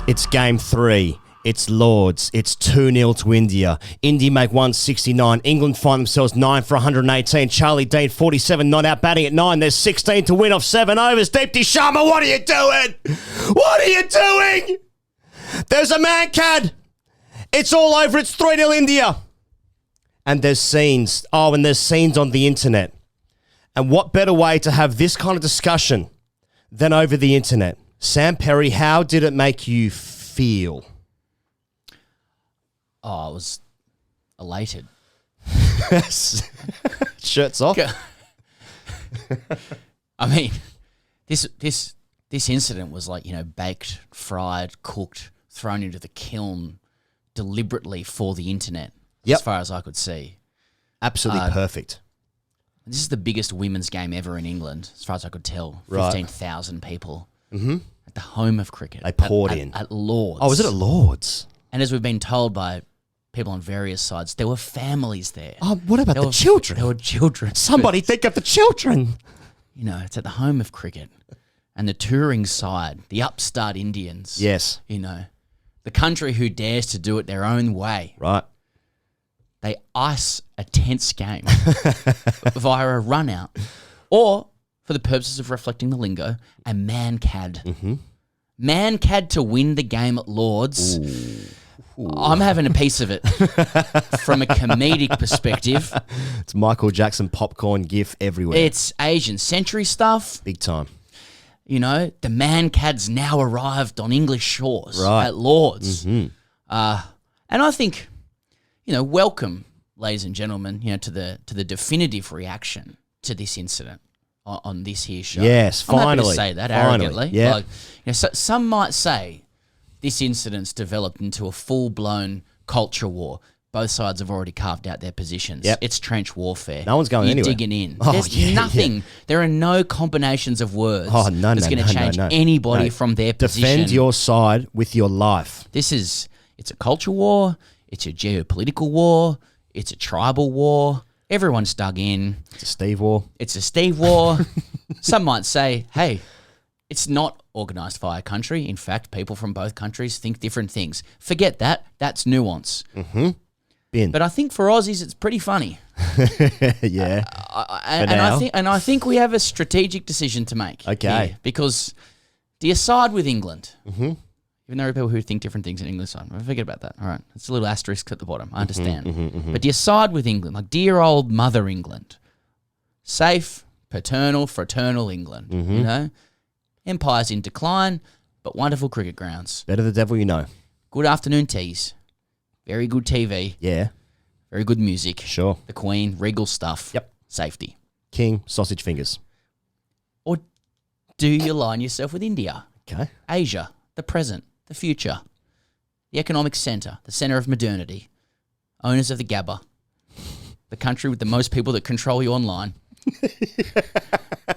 It's game 3. It's Lords. It's 2-0 to India. India make 169. England find themselves 9 for 118. Charlie Dean, 47, not out batting at 9. There's 16 to win off 7 overs. Deepti Sharma, what are you doing? What are you doing? There's a Mankad. It's all over. It's 3-0 India. And there's scenes. Oh, and there's scenes on the internet. And what better way to have this kind of discussion than over the internet? Sam Perry, how did it make you feel? Oh, I was elated. Shirts off. I mean, this incident was like, baked, fried, cooked, thrown into the kiln deliberately for the internet, as far as I could see. Absolutely perfect. This is the biggest women's game ever in England, as far as I could tell. Right. 15,000 people at the home of cricket. They poured in. At Lords. Oh, was it at Lords? And as we've been told by people on various sides, there were families there. Oh, what about the children? There were children. Somebody think of the children. It's at the home of cricket. And the touring side, the upstart Indians. Yes. The country who dares to do it their own way. Right. They ice a tense game via a run out. Or, for the purposes of reflecting the lingo, a Mankad. Mm-hmm. Mankad to win the game at Lords. Ooh. I'm having a piece of it from a comedic perspective. It's Michael Jackson popcorn gif everywhere. It's Asian century stuff. Big time. The Mankad's now arrived on English shores at Lords. Mm-hmm. And I think, welcome, ladies and gentlemen, to the definitive reaction to this incident on this here show. Yes, I'm finally. happy to say that arrogantly. Yeah. Some might say this incident's developed into a full-blown culture war. Both sides have already carved out their positions. Yep. It's trench warfare. No one's going anywhere. You're digging in. Oh, There's nothing. There are no combinations of words that's going to change anybody from their position. Defend your side with your life. It's a culture war. It's a geopolitical war. It's a tribal war. Everyone's dug in. It's a Steve war. It's a Steve war. Some might say, hey, it's not organised by a country. In fact, people from both countries think different things. Forget that. That's nuance. Mm-hmm. Bin. But I think for Aussies, it's pretty funny. Yeah. I think we have a strategic decision to make. Okay. Here, because do you side with England? Mm-hmm. Even though there are people who think different things in English, forget about that. All right. It's a little asterisk at the bottom. I understand. But do you side with England? Like dear old mother England. Safe, paternal, fraternal England. Empire's in decline, but wonderful cricket grounds. Better the devil you know. Good afternoon teas. Very good TV. Yeah. Very good music. Sure. The Queen, regal stuff. Yep. Safety. King, sausage fingers. Or do you align yourself with India? Okay. Asia, the present, the future, the economic centre, the centre of modernity, owners of the Gabba, the country with the most people that control you online,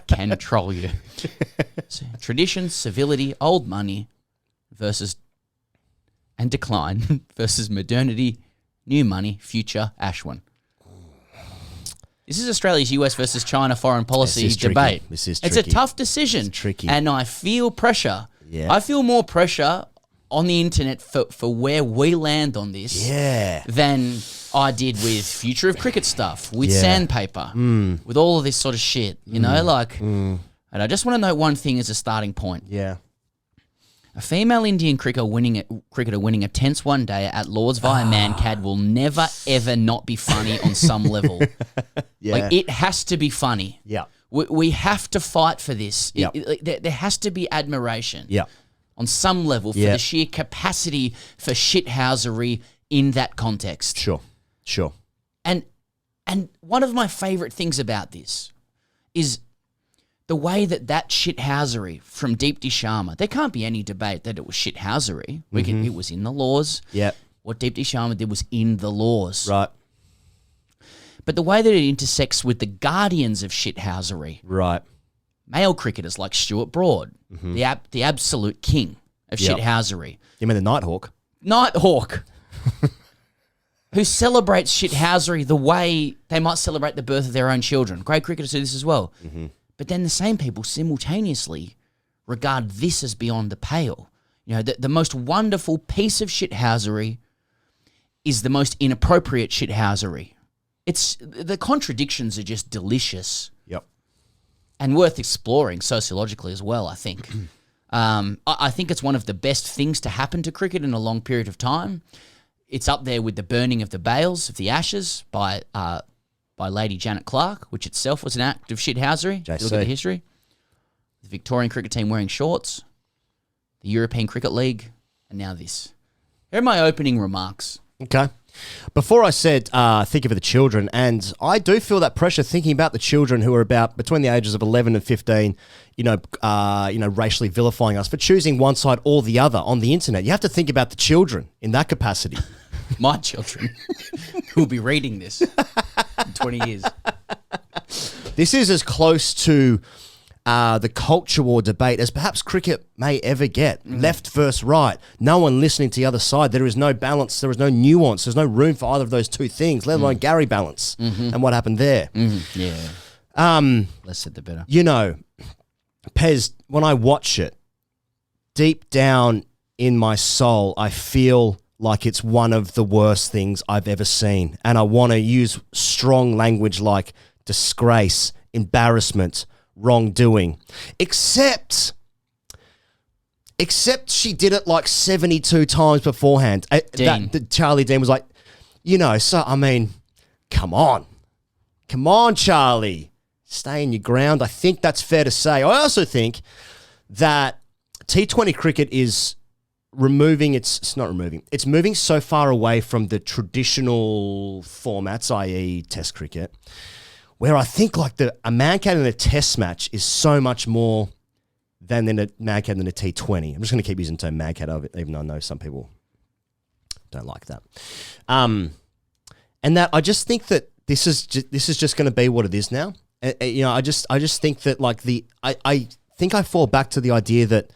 can control you. So, tradition, civility, old money versus and decline versus modernity, new money, future, Ashwin. This is Australia's US versus China foreign policy debate. This is tricky. It's a tough decision. It's tricky. And I feel pressure. Yeah. I feel more pressure on the internet for where we land on this than I did with future of cricket stuff, with sandpaper, with all of this sort of shit, And I just want to note one thing as a starting point. Yeah. A female Indian cricketer winning a tense one day at Lords via Mankad will never, ever not be funny on some level. Yeah. Like, it has to be funny. Yeah. We have to fight for this. Yep. There has to be admiration. Yeah. On some level for the sheer capacity for shithousery in that context. Sure. And one of my favourite things about this is the way that shithousery from Deepti Sharma, there can't be any debate that it was shithousery. It was in the laws. Yeah. What Deepti Sharma did was in the laws. Right. But the way that it intersects with the guardians of shithousery. Right. Male cricketers like Stuart Broad, the absolute king of shithousery. You mean the Nighthawk? Nighthawk. Who celebrates shithousery the way they might celebrate the birth of their own children. Great cricketers do this as well. But then the same people simultaneously regard this as beyond the pale. You know, the most wonderful piece of shithousery is the most inappropriate shithousery. It's the contradictions are just delicious. Yep. And worth exploring sociologically as well, I think. I think it's one of the best things to happen to cricket in a long period of time. It's up there with the burning of the bales of the Ashes by Lady Janet Clark, which itself was an act of shithousery. If you look at the history. The Victorian cricket team wearing shorts, the European Cricket League, and now this. Here are my opening remarks. Okay. Before I said think of the children, and I do feel that pressure thinking about the children who are about between the ages of 11 and 15, racially vilifying us for choosing one side or the other on the internet. You have to think about the children in that capacity. My children who will be reading this in 20 years. This is as close to the culture war debate as perhaps cricket may ever get. Left versus right. No one listening to the other side. There is no balance. There is no nuance. There's no room for either of those two things, let alone Gary balance and what happened there. Yeah. Less said the better. You know, Pez, when I watch it, deep down in my soul, I feel like it's one of the worst things I've ever seen. And I want to use strong language like disgrace, embarrassment, wrongdoing, except she did it like 72 times beforehand. Charlie Dean was like, come on, Charlie, stay in your ground. I think that's fair to say. I also think that T20 cricket is it's moving so far away from the traditional formats, i.e. Test cricket, where I think like a Mankad in a Test match is so much more than a Mankad in a T20. I'm just going to keep using the term Mankad of it, even though I know some people don't like that. And that I just think that this is just going to be what it is now. I just think that like I think I fall back to the idea that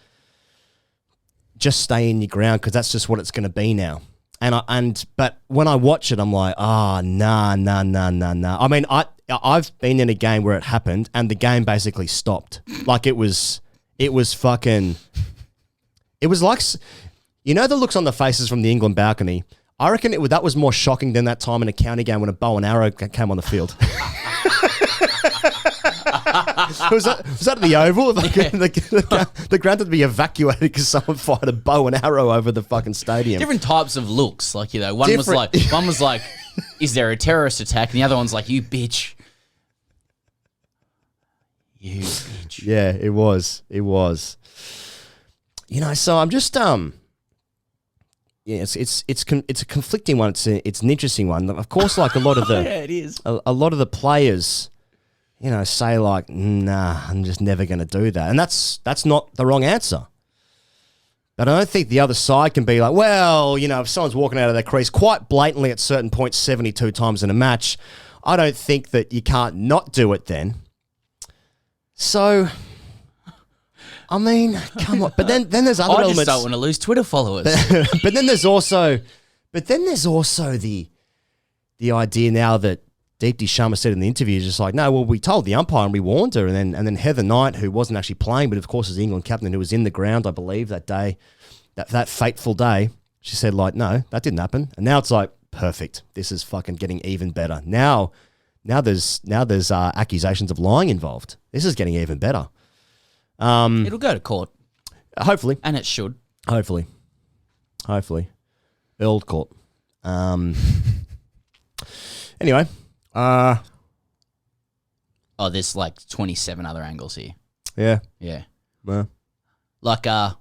just stay in your ground because that's just what it's going to be now. But when I watch it, I'm like, nah. I mean, I've been in a game where it happened and the game basically stopped. Like it was like, the looks on the faces from the England balcony. I reckon that was more shocking than that time in a county game when a bow and arrow came on the field. was that at the Oval? The ground had to be evacuated because someone fired a bow and arrow over the fucking stadium. Different types of looks, one was like, is there a terrorist attack? And the other one's like, you bitch. You bitch. Yeah, it was. So I'm just it's a conflicting one. It's an interesting one. Of course, like a lot of the yeah, it is. A lot of the players, say like, nah, I'm just never going to do that. And that's not the wrong answer. But I don't think the other side can be like, well, if someone's walking out of their crease quite blatantly at certain points 72 times in a match, I don't think that you can't not do it then. So, I mean, come on. But then there's other elements. I just don't want to lose Twitter followers. But then there's also the idea now that Deepti Sharma said in the interview, just like, no, well, we told the umpire and we warned her. And then Heather Knight, who wasn't actually playing, but of course is the England captain, who was in the ground, I believe, that day, that fateful day, she said, like, no, that didn't happen. And now it's like, perfect. This is fucking getting even better. Now there's accusations of lying involved. This is getting even better. It'll go to court. Hopefully. And it should. Hopefully. Earled court. Anyway. There's like 27 other angles here. Yeah. Yeah. Well. Like, I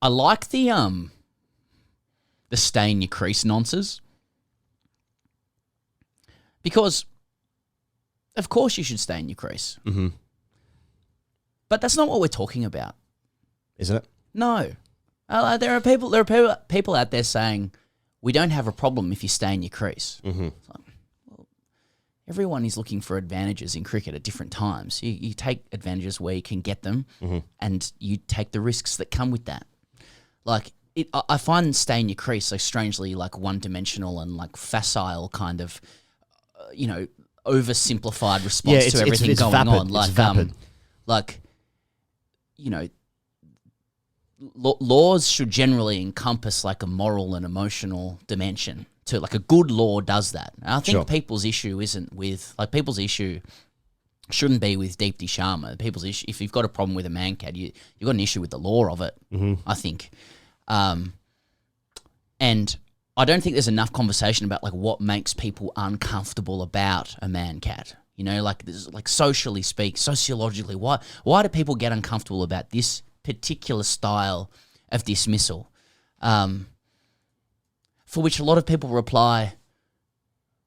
like the stay in your crease nonsense. Because, of course you should stay in your crease. Mm-hmm. But that's not what we're talking about. Isn't it? No. There are people out there saying, we don't have a problem if you stay in your crease. Mm-hmm. It's like, well, everyone is looking for advantages in cricket at different times. You take advantages where you can get them, and you take the risks that come with that. Like, I find stay in your crease so strangely like one-dimensional and like facile kind of, oversimplified response to everything going vapid. on. It's vapid. laws should generally encompass like a moral and emotional dimension to like a good law does that. And I think people's issue isn't with like people's issue shouldn't be with Deepti Sharma. People's issue, if you've got a problem with a Mankad, you've got an issue with the law of it. I think, and I don't think there's enough conversation about like what makes people uncomfortable about a Mankad. You know, like this, like sociologically, why do people get uncomfortable about this particular style of dismissal? For which a lot of people reply,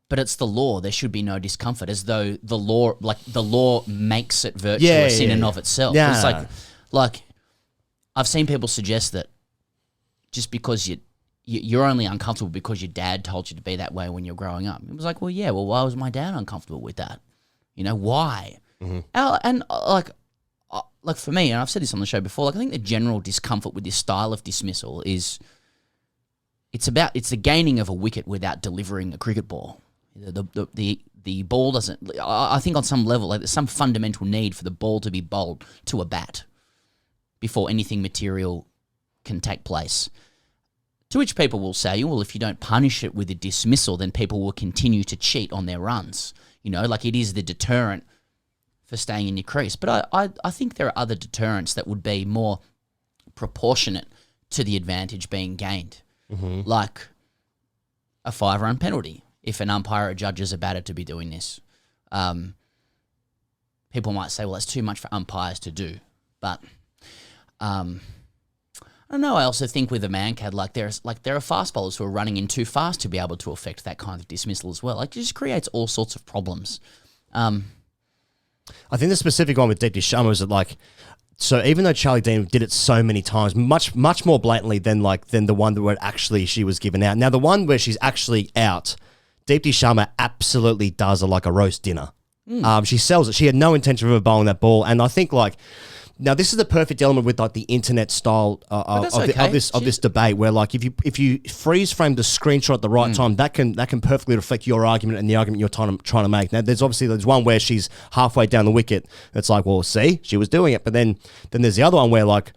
but it's the law. There should be no discomfort, as though the law makes it virtuous in and of itself. Yeah, it's like I've seen people suggest that just because you're only uncomfortable because your dad told you to be that way when you're growing up. It was like, well, why was my dad uncomfortable with that? You know, why? And like for me, and I've said this on the show before, like I think the general discomfort with this style of dismissal is it's the gaining of a wicket without delivering a cricket ball. The ball doesn't. I think on some level, like there's some fundamental need for the ball to be bowled to a bat before anything material can take place. To which people will say, well, if you don't punish it with a dismissal, then people will continue to cheat on their runs. You know, like it is the deterrent for staying in your crease. But I think there are other deterrents that would be more proportionate to the advantage being gained, like a 5-run penalty. If an umpire or judges are batted to be doing this, people might say, well, that's too much for umpires to do. But I don't know. I also think with a Mankad, there are fast bowlers who are running in too fast to be able to affect that kind of dismissal as well. Like it just creates all sorts of problems. I think the specific one with Deepti Sharma is that like, so even though Charlie Dean did it so many times, much more blatantly than the one where actually she was given out. Now the one where she's actually out, Deepti Sharma absolutely does like a roast dinner. She sells it. She had no intention of ever bowling that ball, and I think like. Now this is the perfect element with like the internet style of this debate, where like if you freeze frame the screenshot at the right time, that can perfectly reflect your argument and the argument you're trying to make. Now there's one where she's halfway down the wicket. It's like, well, see, she was doing it, but then there's the other one where like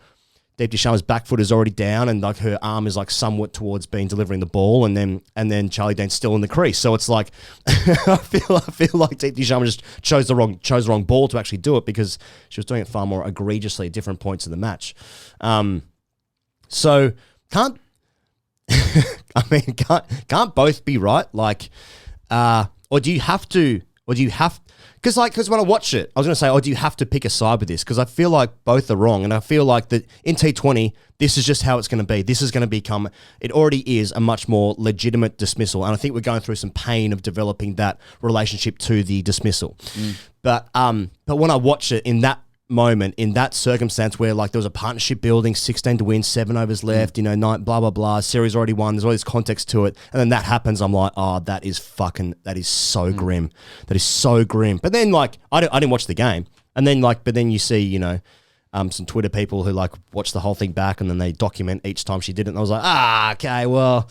Deepti Sharma's back foot is already down and like her arm is like somewhat towards delivering the ball, and then Charlie Dane's still in the crease. So it's like I feel like Deepti Sharma just chose the wrong ball to actually do it, because she was doing it far more egregiously at different points of the match. So can't both be right? Like, or do you have to? Because when I watch it, I was going to say, do you have to pick a side with this? Because I feel like both are wrong. And I feel like that in T20, this is just how it's going to be. This is going to become, it already is a much more legitimate dismissal. And I think we're going through some pain of developing that relationship to the dismissal. But when I watch it in that moment, in that circumstance where like there was a partnership building, 16 to win, 7 overs left, 9, blah, blah, blah, series already won, there's all this context to it, and then that happens, I'm like, that is so grim. That is so grim. But then like, I didn't watch the game, and then like, but then you see, some Twitter people who like watch the whole thing back, and then they document each time she did it, and I was like, okay, well,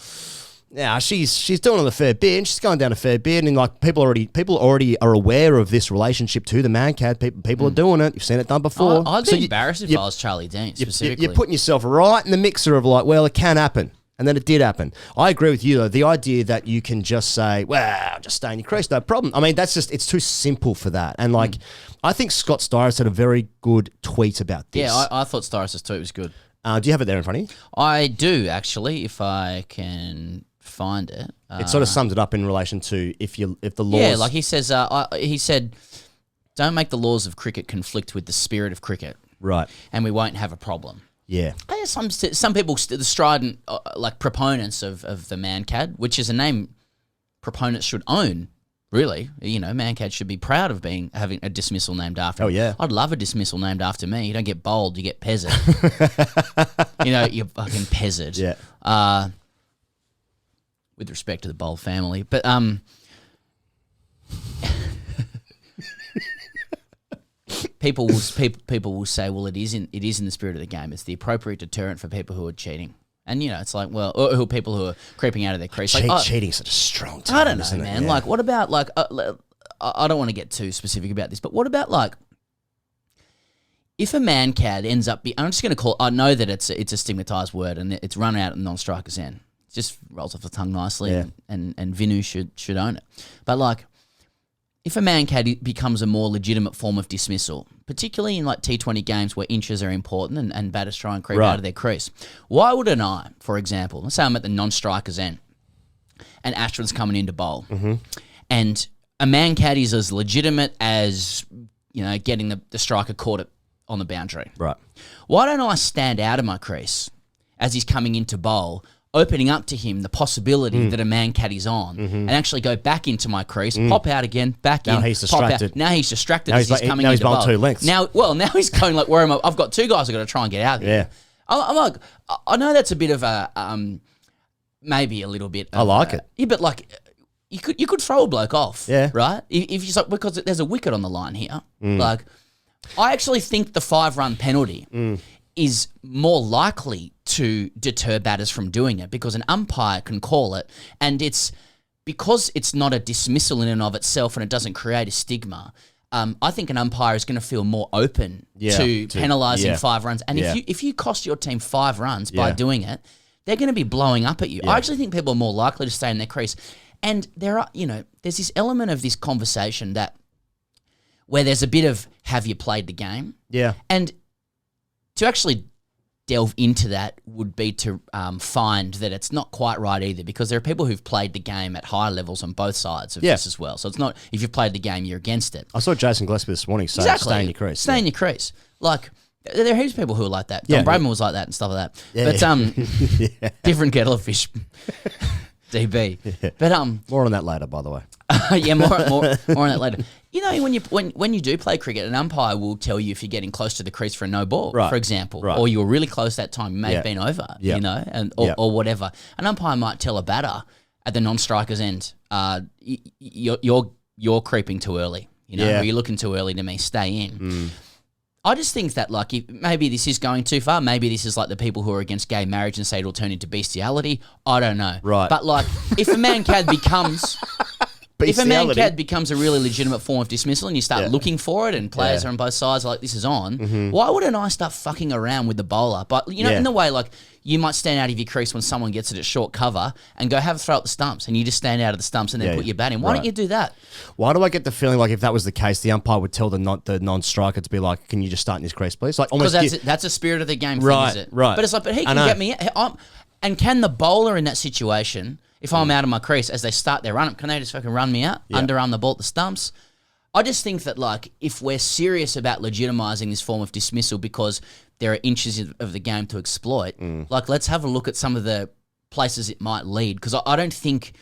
yeah, she's doing it a fair bit, and she's going down a fair bit, and like people already are aware of this relationship to the Mankad. People are doing it. You've seen it done before. I'd be embarrassed if I was Charlie Dean specifically. You're putting yourself right in the mixer of like, well, it can happen, and then it did happen. I agree with you though. The idea that you can just say, well, just stay in your crease, no problem. I mean, it's too simple for that. And like, I think Scott Styris had a very good tweet about this. Yeah, I thought Styris' tweet was good. Do you have it there in front of you? I do actually, if I can find it. It sort of sums it up in relation to if the laws. Yeah, like he says. He said, "Don't make the laws of cricket conflict with the spirit of cricket." Right. And we won't have a problem. Yeah. Some people, the strident like proponents of the Mankad, which is a name proponents should own. Really, Mankad should be proud of having a dismissal named after him. Oh yeah, I'd love a dismissal named after me. You don't get bowled, you get pezzed. You're fucking pezzed. Yeah. With respect to the Bowl family, but people will say, well, it is in the spirit of the game. It's the appropriate deterrent for people who are cheating. And, it's like, well, or people who are creeping out of their crease. Cheating's such a strong term, I don't know, isn't man. Yeah. Like, what about, like, I don't want to get too specific about this, but what about, like, if a Mankad ends up I'm just going to call. I know that it's a stigmatized word and it's run out at non-strikers end. It just rolls off the tongue nicely, and Vinu should own it. But like, if a Mankad becomes a more legitimate form of dismissal, particularly in like T20 games where inches are important and batters try and creep out of their crease, why wouldn't I, for example, let's say I'm at the non-strikers end and Ashwin's coming in to bowl, and a Mankad is as legitimate as, you know, getting the striker caught it on the boundary. Right. Why don't I stand out of my crease as he's coming into bowl, opening up to him the possibility that a Mankad is on, and actually go back into my crease, pop out again, back in. Now he's distracted. Now he's distracted Now as he's coming into bowl. Now he's bowled 2 lengths. Now he's going like, where am I? I've got 2 guys I've got to try and get out of here. Yeah. I'm like, I know that's a bit of a, maybe a little bit. I like it. Yeah, but like, you could throw a bloke off. Yeah. Right? If you like, because there's a wicket on the line here. Like, I actually think the 5-run penalty is more likely to deter batters from doing it because an umpire can call it, and it's because it's not a dismissal in and of itself and it doesn't create a stigma. I think an umpire is going to feel more open to penalising 5 runs. And if you cost your team 5 runs by doing it, they're going to be blowing up at you. I actually think people are more likely to stay in their crease. And there's this element of this conversation where there's a bit of, have you played the game? Yeah. And to actually delve into that would be to find that it's not quite right either, because there are people who've played the game at high levels on both sides of this as well. So it's not, if you've played the game, you're against it. I saw Jason Gillespie this morning say, stay in your crease. Stay in your crease. Like, there are heaps of people who are like that. Don Bradman was like that and stuff like that. But different kettle of fish. DB. Yeah. But more on that later, by the way. Yeah, more on that later. You know, when you do play cricket, an umpire will tell you if you're getting close to the crease for a no ball, for example, or you were really close that time, you may have been over, you know, and or whatever. An umpire might tell a batter at the non-striker's end, you're creeping too early, you know, or you're looking too early to me, stay in. I just think that, like, maybe this is going too far. Maybe this is like the people who are against gay marriage and say it'll turn into bestiality. I don't know. Right. But, like, if a Mankad becomes... If a Mankad becomes a really legitimate form of dismissal and you start looking for it and players are on both sides like this is on, why wouldn't I start fucking around with the bowler? But, you know, in the way, like, you might stand out of your crease when someone gets it at short cover and go have a throw at the stumps, and you just stand out of the stumps and then put your bat in. Why don't you do that? Why do I get the feeling like if that was the case, the umpire would tell the non-striker to be like, can you just start in his crease, please? Like, almost because that's a spirit of the game thing, is it? Right. But it's like, but he can get me... And can the bowler in that situation... If I'm out of my crease as they start their run-up, can they just fucking run me out, underarm the ball at the stumps? I just think that, like, if we're serious about legitimising this form of dismissal because there are inches of the game to exploit, like, let's have a look at some of the places it might lead. Because I don't think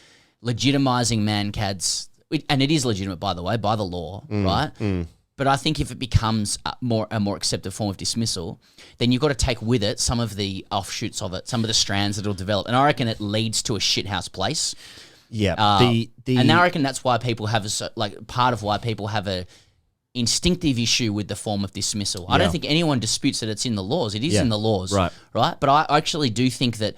legitimising Mankads, and it is legitimate, by the way, by the law, right? But I think if it becomes a more accepted form of dismissal, then you've got to take with it some of the offshoots of it, some of the strands that it'll develop. And I reckon it leads to a shithouse place. Yeah. And I reckon that's why people have part of why people have a instinctive issue with the form of dismissal. I don't think anyone disputes that it's in the laws. It is in the laws. Right. But I actually do think that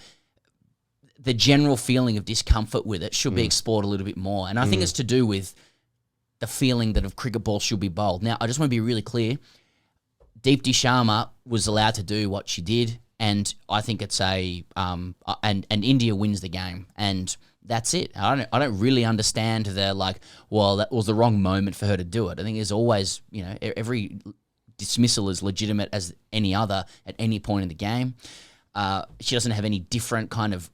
the general feeling of discomfort with it should be explored a little bit more. And I think it's to do with the feeling that a cricket ball should be bowled. Now, I just want to be really clear. Deepti Sharma was allowed to do what she did, and I think it's and India wins the game, and that's it. I don't really understand that was the wrong moment for her to do it. I think there's always, you know, every dismissal is legitimate as any other at any point in the game. She doesn't have any different kind of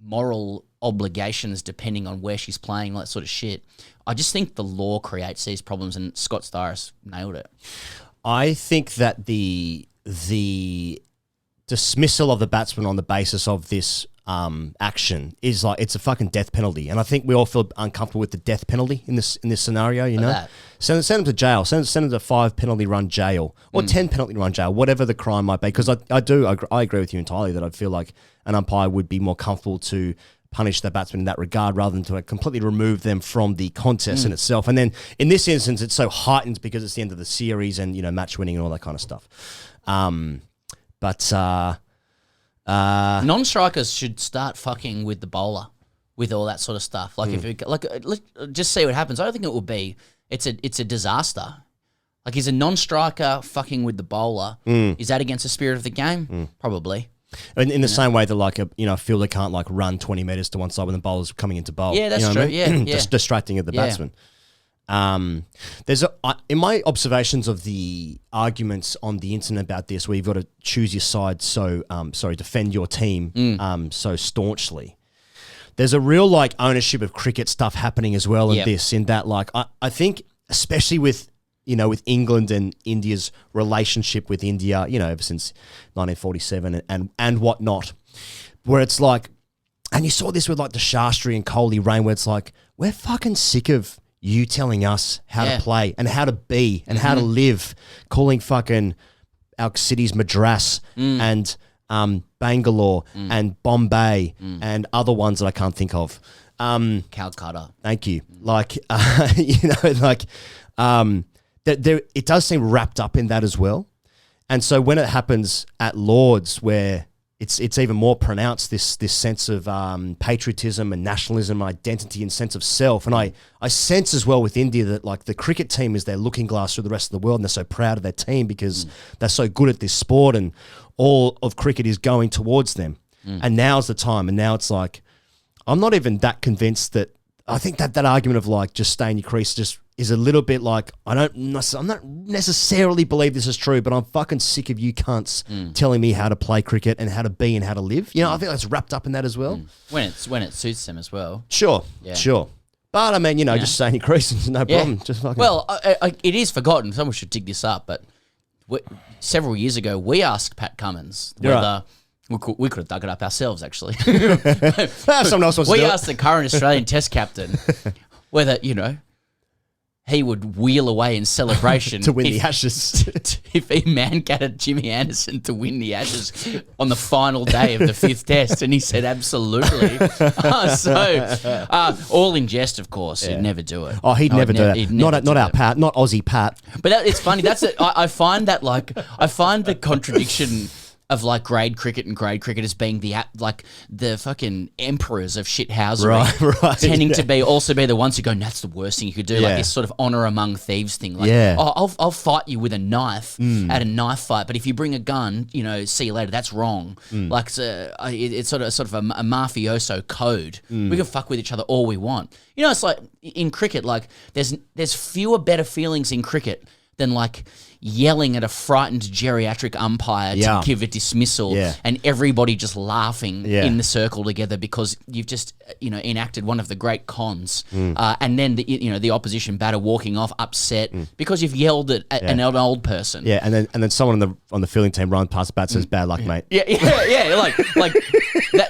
moral obligations depending on where she's playing, all that sort of shit. I just think the law creates these problems, and Scott Styris nailed it. I think that the dismissal of the batsman on the basis of this action is like, it's a fucking death penalty, and I think we all feel uncomfortable with the death penalty in this scenario. You know, send them to jail, send them to 5 penalty run jail or 10 penalty run jail, whatever the crime might be. Because I agree with you entirely that I feel like an umpire would be more comfortable to punish the batsman in that regard rather than to completely remove them from the contest in itself. And then in this instance, it's so heightened because it's the end of the series and, you know, match winning and all that kind of stuff. Non-strikers should start fucking with the bowler with all that sort of stuff. Like, if it, like, let's just see what happens. I don't think it will be. It's a disaster. Like, is a non-striker fucking with the bowler, is that against the spirit of the game? Probably. In the same way that like a fielder can't like run 20 metres to one side when the bowler's coming into bowl. Yeah, that's you know true. what I mean? Yeah. Just distracting of the batsman. There's in my observations of the arguments on the internet about this, where you've got to choose your side, defend your team so staunchly. There's a real like ownership of cricket stuff happening as well in this, in that like I think especially with England and India's relationship with India, ever since 1947 and whatnot, where it's like, and you saw this with like the Shastri and Kohli reign, where it's like, we're fucking sick of you telling us how to play and how to be and how to live, calling fucking our cities Madras and Bangalore and Bombay and other ones that I can't think of. Calcutta. Thank you. Like, it does seem wrapped up in that as well. And so when it happens at Lords, where it's even more pronounced, this sense of patriotism and nationalism, identity and sense of self. And I sense as well with India that like the cricket team is their looking glass for the rest of the world, and they're so proud of their team because they're so good at this sport and all of cricket is going towards them. And now's the time. And now it's like, I'm not even that convinced that, I think that argument of like just stay in your crease just is a little bit like, I'm not necessarily believe this is true, but I'm fucking sick of you cunts telling me how to play cricket and how to be and how to live. I think that's wrapped up in that as well. When it suits them as well. Sure. But I mean, just stay in your crease is no problem. Just fucking. Well, it is forgotten. Someone should dig this up, but several years ago, we asked Pat Cummins whether... We could have dug it up ourselves, actually. Someone else wants to do it. We asked the current Australian Test captain whether, he would wheel away in celebration to win the Ashes. If he man-catted Jimmy Anderson to win the Ashes on the final day of the 5th Test, and he said absolutely. All in jest, of course. He'd never do it. Oh, he'd never do that. Not our Pat, not Aussie Pat. But it's funny. That's it. I find the contradiction of like grade cricket and grade cricket as being the fucking emperors of shithousery, right, tending to also be the ones who go, that's the worst thing you could do, like this sort of honor among thieves thing. Like, I'll fight you with a knife at a knife fight, but if you bring a gun, see you later. That's wrong. Like it's sort of a mafioso code. We can fuck with each other all we want. It's like in cricket, like there's fewer better feelings in cricket than like yelling at a frightened geriatric umpire to give a dismissal and everybody just laughing in the circle together because you've just enacted one of the great cons, and then the opposition batter walking off upset because you've yelled at an old person. And then someone on the fielding team runs past the bat, says bad luck, mate. Like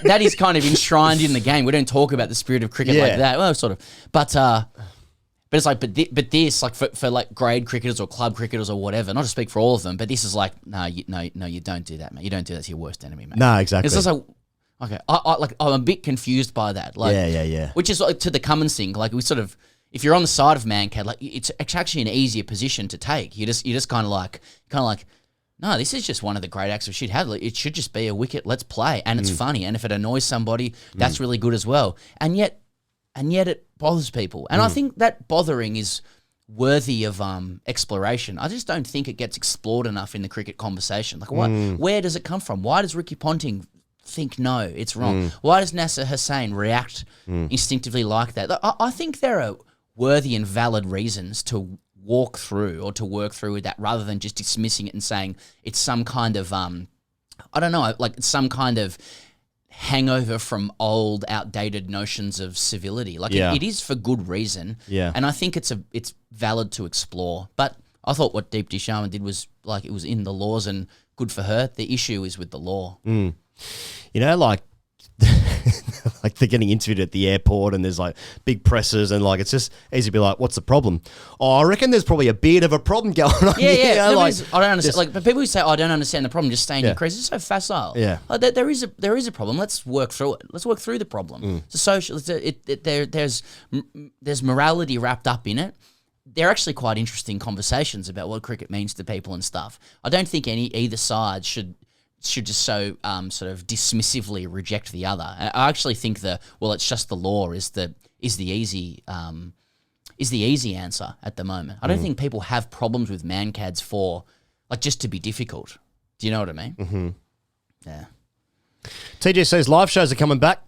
that is kind of enshrined in the game. We don't talk about the spirit of cricket like that. Well, sort of, but it's like, but this, like for like grade cricketers or club cricketers or whatever, not to speak for all of them, but this is like, no, you don't do that, mate. You don't do that to your worst enemy, mate. No, exactly. It's just like, okay, I'm a bit confused by that. Like, yeah. Which is like to the Cummins thing. Like we sort of, if you're on the side of Mancad, like it's actually an easier position to take. You just kind of like, no, this is just one of the great acts of shit. It should just be a wicket. Let's play, and it's funny. And if it annoys somebody, that's really good as well. And yet it bothers people. And I think that bothering is worthy of exploration. I just don't think it gets explored enough in the cricket conversation. Like, where does it come from? Why does Ricky Ponting think no, it's wrong? Why does Nasser Hussain react instinctively like that? I think there are worthy and valid reasons to walk through or to work through with that rather than just dismissing it and saying it's some kind of, I don't know, like some kind of hangover from old, outdated notions of civility. Like it is for good reason. Yeah. And I think it's valid to explore. But I thought what Deepti Sharma did was like it was in the laws and good for her. The issue is with the law. Like like they're getting interviewed at the airport and there's like big presses and like it's just easy to be like, what's the problem? Oh, I reckon there's probably a bit of a problem going on. Yeah. I don't understand. But people who say, I don't understand the problem, just stay in your crease. It's so facile. Yeah. Like, there is a problem. Let's work through it. Let's work through the problem. It's a social. There's morality wrapped up in it. They're actually quite interesting conversations about what cricket means to people and stuff. I don't think either side should just so sort of dismissively reject the other. I actually think it's just the law is the easy is the easy answer at the moment. I don't think people have problems with Mankads for, like, just to be difficult. Do you know what I mean? Mm-hmm. Yeah. TGC's live shows are coming back.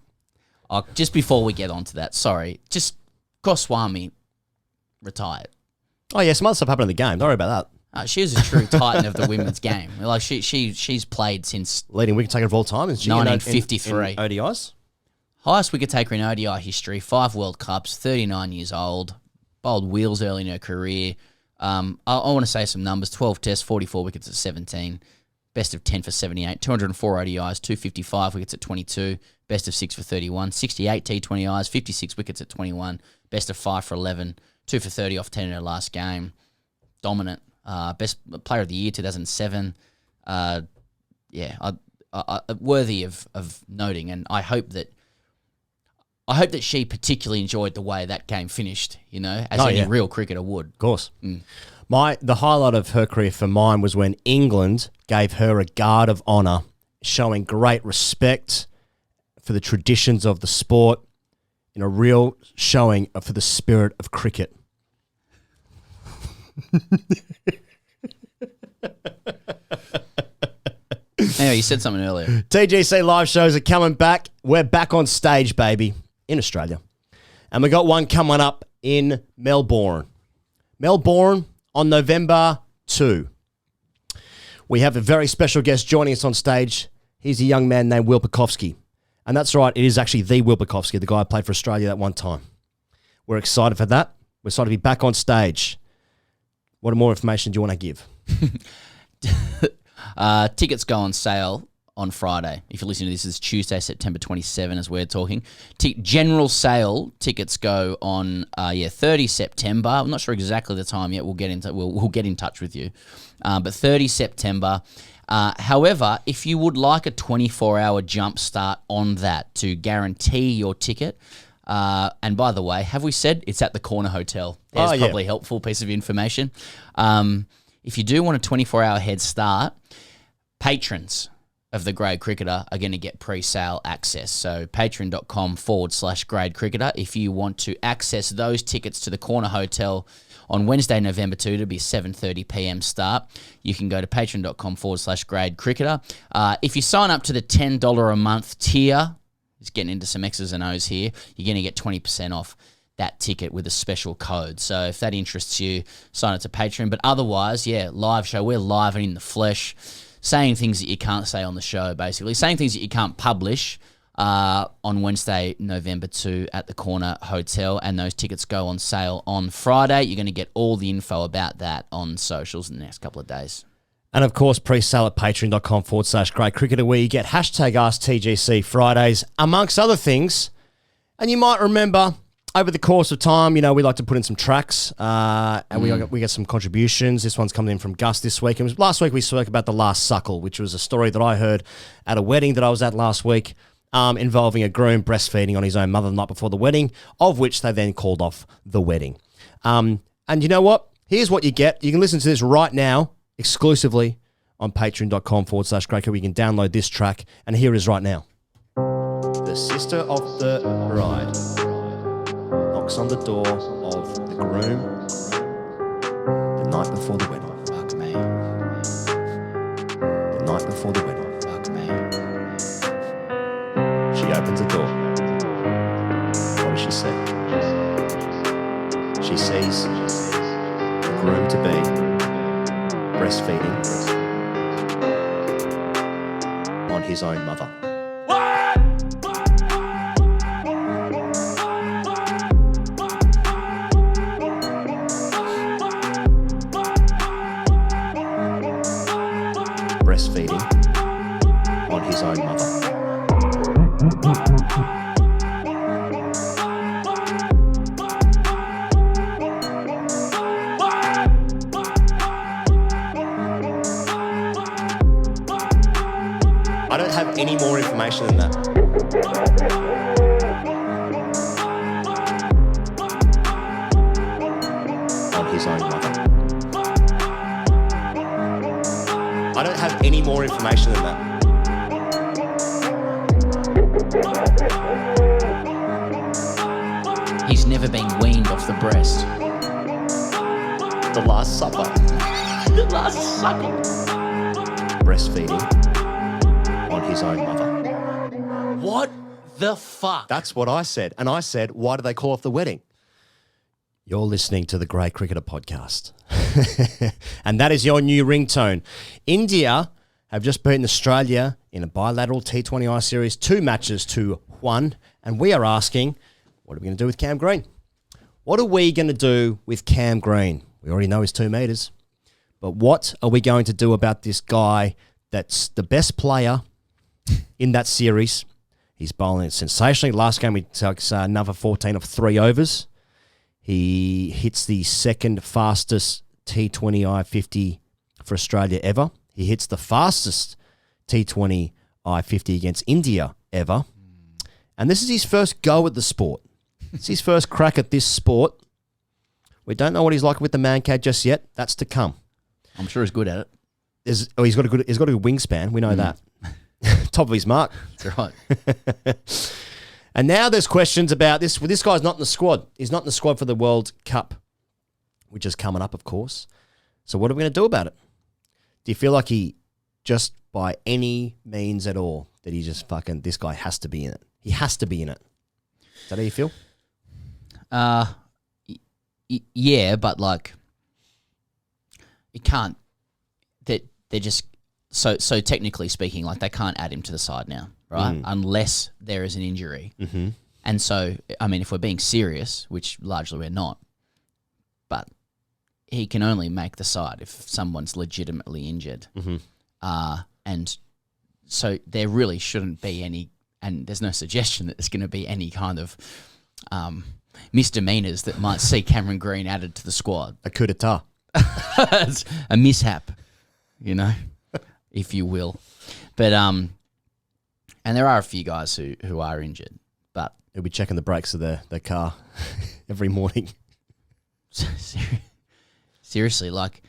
Oh, just before we get on to that, sorry. Just Goswami retired. Oh, yeah, some other stuff happened in the game. Don't worry about that. She was a true titan of the women's game. Like she's played since leading wicket taker of all time, is she? 1953. In ODIs? Highest wicket taker in ODI history, 5 World Cups, 39 years old, bowled wheels early in her career. I want to say some numbers: 12 tests, 44 wickets at 17, best of 10 for 78, 204 ODIs, 255 wickets at 22, best of 6 for 31, 68 T20Is, 56 wickets at 21, best of 5 for 11, 2 for 30 off 10 in her last game. Dominant. Best player of the year, 2007. Worthy of noting, and I hope that she particularly enjoyed the way that game finished, as any real cricketer would. Of course. The highlight of her career for mine was when England gave her a guard of honour, showing great respect for the traditions of the sport in a real showing for the spirit of cricket. Anyway, you said something earlier. TGC live shows are coming back. We're back on stage, baby, in Australia. And we got one coming up in Melbourne. Melbourne on November 2. We have a very special guest joining us on stage. He's a young man named Will Pekowski. And that's right, it is actually the Will Pekowski, the guy who played for Australia that one time. We're excited for that. We're excited to be back on stage. What more information do you want to give? Tickets go on sale on Friday. If you're listening to this, it's Tuesday, September 27 as we're talking. General sale tickets go on 30 September. I'm not sure exactly the time yet. We'll get in touch with you. But 30 September. However, if you would like a 24-hour jump start on that to guarantee your ticket, and by the way, have we said it's at the Corner Hotel? There's probably a helpful piece of information. If you do want a 24-hour head start, patrons of the Grade Cricketer are going to get pre-sale access. So patreon.com/Grade Cricketer. If you want to access those tickets to the Corner Hotel on Wednesday, November 2, to be 7:30 p.m. start, you can go to patreon.com/Grade Cricketer. If you sign up to the $10 a month tier, it's getting into some X's and O's here, you're going to get 20% off that ticket with a special code. So if that interests you, sign up to Patreon. But otherwise, live show. We're live and in the flesh, saying things that you can't say on the show, basically. Saying things that you can't publish on Wednesday, November 2 at the Corner Hotel. And those tickets go on sale on Friday. You're going to get all the info about that on socials in the next couple of days. And of course, pre-sale at patreon.com/Grade Cricketer, where you get hashtag AskTGC Fridays, amongst other things. And you might remember, over the course of time, we like to put in some tracks, and we get some contributions. This one's coming in from Gus this week. And last week we spoke about the last suckle, which was a story that I heard at a wedding that I was at last week, involving a groom breastfeeding on his own mother the night before the wedding, of which they then called off the wedding. And you know what? Here's what you get. You can listen to this right now, exclusively on patreon.com/Grade Cricketer. You can download this track, and here it is right now. The sister of the bride knocks on the door of the groom the night before the wedding. Fuck me. The night before the wedding. Fuck me. She opens the door. What does she see? She sees the groom-to-be breastfeeding on his own mother. Breastfeeding on his own mother. I don't have any more information than that. On his own mother. I don't have any more information than that. He's never been weaned off the breast. The Last Supper. The Last Suckle. Breastfeeding on his own mother. What the fuck? That's what I said. And I said, why do they call off the wedding? You're listening to the Grey Cricketer Podcast. And that is your new ringtone. India have just beaten Australia in a bilateral T20I series, 2 matches to 1. And we are asking, what are we going to do with Cam Green? What are we going to do with Cam Green? We already know he's 2 metres. But what are we going to do about this guy that's the best player in that series? He's bowling sensationally. Last game, he took another 14 of 3 overs. He hits the second fastest T20I 50 for Australia ever. He hits the fastest T20I 50 against India ever. And this is his first go at the sport. It's his first crack at this sport. We don't know what he's like with the Mankad just yet. That's to come. I'm sure he's good at it. He's got a good wingspan. We know that. Top of his mark. That's right. And now there's questions about this. Well, this guy's not in the squad. He's not in the squad for the World Cup, which is coming up, of course. So what are we going to do about it? Do you feel like he just by any means at all that he just fucking, this guy has to be in it? He has to be in it. Is that how you feel? Yeah, but like, it can't. They're just so technically speaking, like they can't add him to the side now, right? Unless there is an injury. Mm-hmm. And so, I mean, if we're being serious, which largely we're not, but he can only make the side if someone's legitimately injured. Mm-hmm. And so there really shouldn't be any, and there's no suggestion that there's going to be any kind of misdemeanors that might see Cameron Green added to the squad. A coup d'etat. It's a mishap, you know, if you will. But and there are a few guys who are injured, but he'll be checking the brakes of their car every morning. Seriously, like,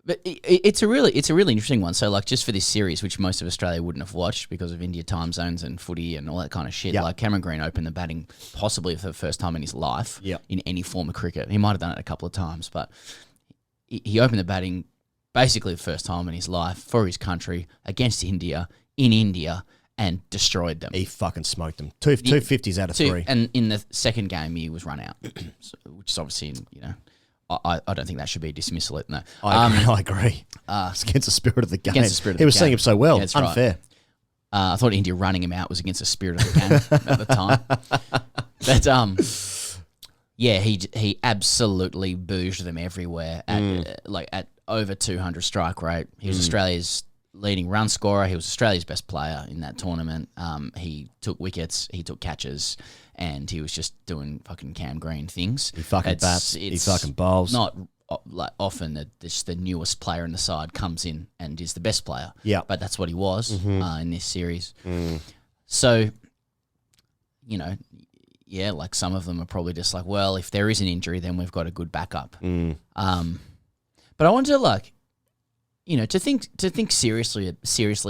but it's a really interesting one. So, like, just for this series, which most of Australia wouldn't have watched because of India time zones and footy and all that kind of shit. Yep. Like, Cameron Green opened the batting possibly for the first time in his life. Yep. In any form of cricket. He might have done it a couple of times, but he opened the batting basically the first time in his life for his country against India in India and destroyed them. He fucking smoked them. 250s out of 3. And in the second game, he was run out, which is obviously, you know. I don't think that should be a dismissal. No, I agree. It's against the spirit of the game. Against the spirit of he the was game. seeing him so well. Yeah, that's unfair. Right. I thought India running him out was against the spirit of the game at the time. But yeah, he absolutely bouged them everywhere at over 200 strike rate. He was Australia's leading run scorer. He was Australia's best player in that tournament. He took wickets, he took catches, and he was just doing fucking Cam Green things. He fucking bats, he fucking bowls. Not like often that the newest player in the side comes in and is the best player. Yeah, but that's what he was in this series. So, you know, yeah, like some of them are probably just like, well, if there is an injury, then we've got a good backup. But I want to, like, you know, to think seriously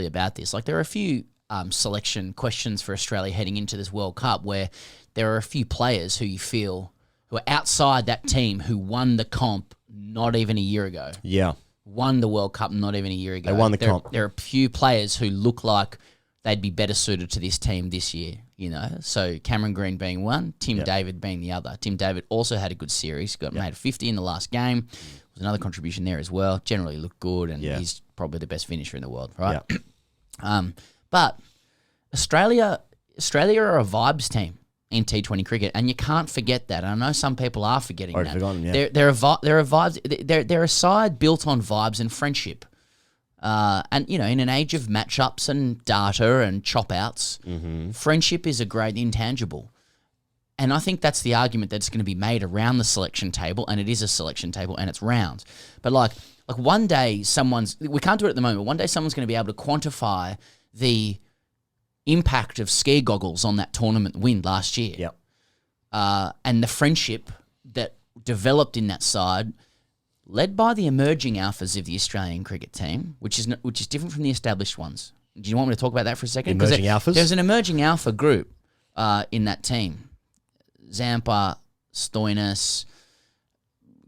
about this. Like, there are a few selection questions for Australia heading into this World Cup where there are a few players who you feel who are outside that team who won the comp not even a year ago. Yeah. Won the World Cup not even a year ago. They won the comp. There are a few players who look like they'd be better suited to this team this year, you know. So Cameron Green being one, Tim David being the other. Tim David also had a good series, made 50 in the last game. Was another contribution there as well. Generally looked good, and he's probably the best finisher in the world, right? Yeah. But Australia are a vibes team in T20 cricket, and you can't forget that. I know some people are forgetting that. Forgotten, yeah. They're a vibes. They're a side built on vibes and friendship. And, you know, in an age of matchups and data and chop outs, friendship is a great intangible. And I think that's the argument that's going to be made around the selection table, and it is a selection table, and it's round. But like one day we can't do it at the moment, but one day someone's going to be able to quantify the impact of ski goggles on that tournament win last year. Yep. And the friendship that developed in that side, led by the emerging alphas of the Australian cricket team, which is different from the established ones. Do you want me to talk about that for a second? Emerging alphas? There's an emerging alpha group in that team. Zampa, Stoinis,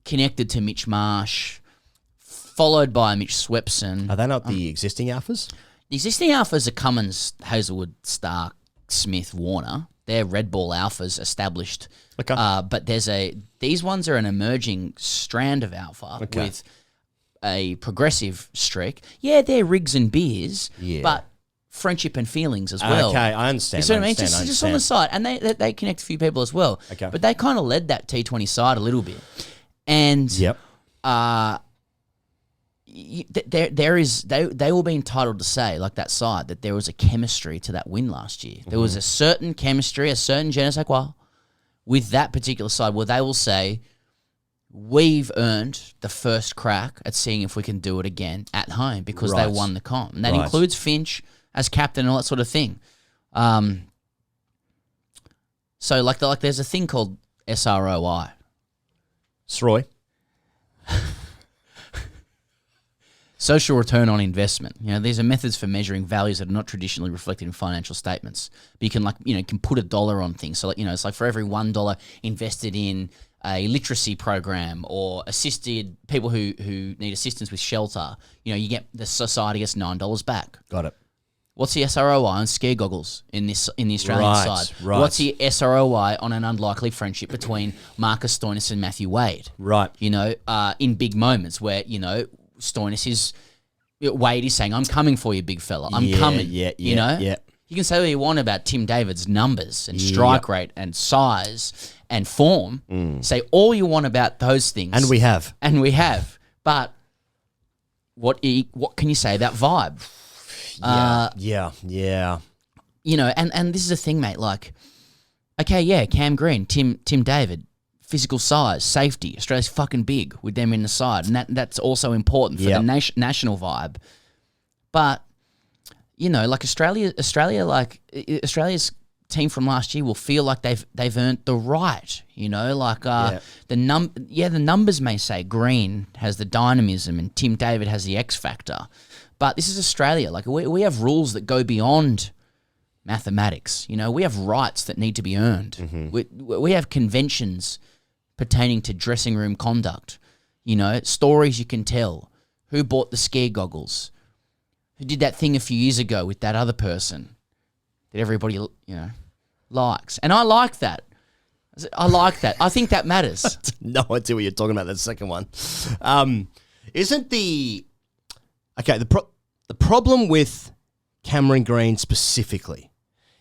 connected to Mitch Marsh, followed by Mitch Swepson. Are they not the existing alphas? The existing alphas are Cummins, Hazelwood, Stark, Smith, Warner. They're red ball alphas established. Okay. But these ones are an emerging strand of alpha with a progressive streak. Yeah, they're rigs and beers, but friendship and feelings as well. Okay, I understand. You see what I mean? Just on the side. And they connect a few people as well. Okay. But they kind of led that T20 side a little bit. And they will be entitled to say, like that side, that there was a chemistry to that win last year. There was a certain chemistry, a certain je ne sais quoi with that particular side where they will say, we've earned the first crack at seeing if we can do it again at home because they won the comp. And that includes Finch as captain and all that sort of thing. So there's a thing called SROI. Sroy. Social return on investment. These are methods for measuring values that are not traditionally reflected in financial statements. But you can put a dollar on things. So it's like for every $1 invested in a literacy program or assisted people who need assistance with shelter, you get the society gets $9 back. Got it. What's the SROI on ski goggles in the Australian side? Right. What's the SROI on an unlikely friendship between Marcus Stoinis and Matthew Wade? Right. In big moments where Wade is saying, "I'm coming for you, big fella. I'm coming." Yeah. You can say what you want about Tim David's numbers and strike rate and size and form. Say all you want about those things, And we have. But what can you say about vibe? Yeah. And this is the thing, mate. Like, okay, Cam Green, Tim David, physical size, safety. Australia's fucking big with them in the side, and that's also important for the national vibe. But like Australia's team from last year will feel like they've earned the right. The numbers may say Green has the dynamism and Tim David has the X factor, but this is Australia. Like we have rules that go beyond mathematics. We have rights that need to be earned. Mm-hmm. We have conventions pertaining to dressing room conduct, stories you can tell, who bought the ski goggles, who did that thing a few years ago with that other person that everybody, likes. And I like that. I think that matters. No idea what you're talking about, that second one. Isn't the problem with Cameron Green specifically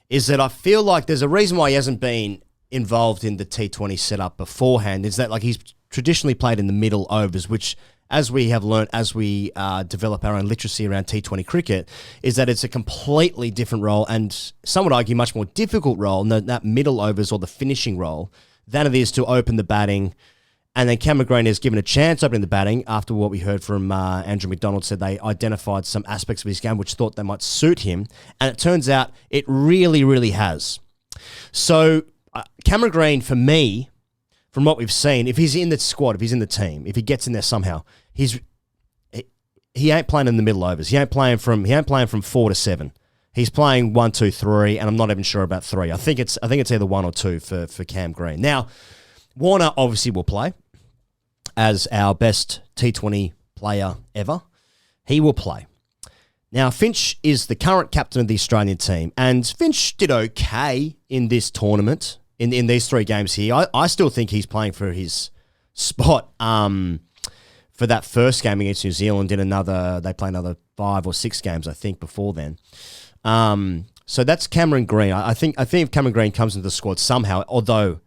is that I feel like there's a reason why he hasn't been involved in the T20 setup beforehand, is that he's traditionally played in the middle overs, which, as we have learnt as we develop our own literacy around T20 cricket, is that it's a completely different role and some would argue much more difficult role in that middle overs or the finishing role than it is to open the batting. And then Cameron Green is given a chance opening the batting after what we heard from Andrew McDonald said they identified some aspects of his game which thought they might suit him. And it turns out it really, really has. So Cameron Green, for me, from what we've seen, if he's in the squad, if he's in the team, if he gets in there somehow, he ain't playing in the middle overs. He ain't playing from 4 to 7. He's playing 1, 2, 3, and I'm not even sure about 3. I think it's either 1 or 2 for Cam Green. Now, Warner obviously will play as our best T20 player ever. He will play. Now, Finch is the current captain of the Australian team, and Finch did okay in this tournament, in these 3 games here. I still think he's playing for his spot for that first game against New Zealand. They play another 5 or 6 games, I think, before then. So that's Cameron Green. I think if Cameron Green comes into the squad somehow, although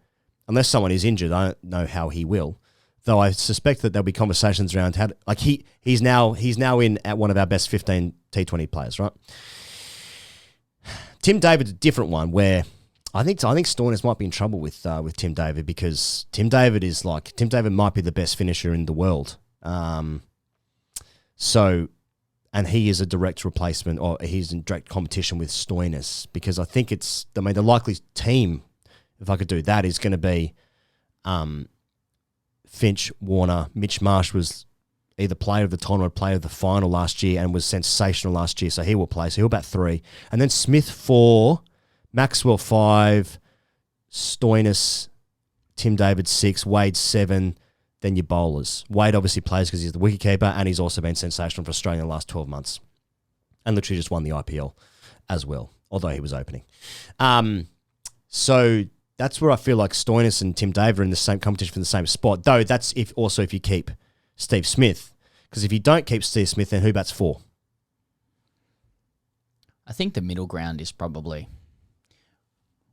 unless someone is injured, I don't know how he will. Though I suspect that there'll be conversations around how he's now in at one of our best 15 T20 players, right? Tim David's a different one where I think Stoinis might be in trouble with Tim David, because Tim David might be the best finisher in the world. And he is a direct replacement, or he's in direct competition with Stoinis, because I think the likely team, if I could do that, is going to be Finch, Warner. Mitch Marsh was either player of the tournament or player of the final last year and was sensational last year, so he will play. So he'll bat 3. And then Smith 4, Maxwell 5, Stoinis, Tim David 6, Wade 7, then your bowlers. Wade obviously plays because he's the wicketkeeper, and he's also been sensational for Australia in the last 12 months. And literally just won the IPL as well, although he was opening. So that's where I feel like Stoinis and Tim David are in the same competition for the same spot, though that's if you keep Steve Smith. Because if you don't keep Steve Smith, then who bats 4? I think the middle ground is probably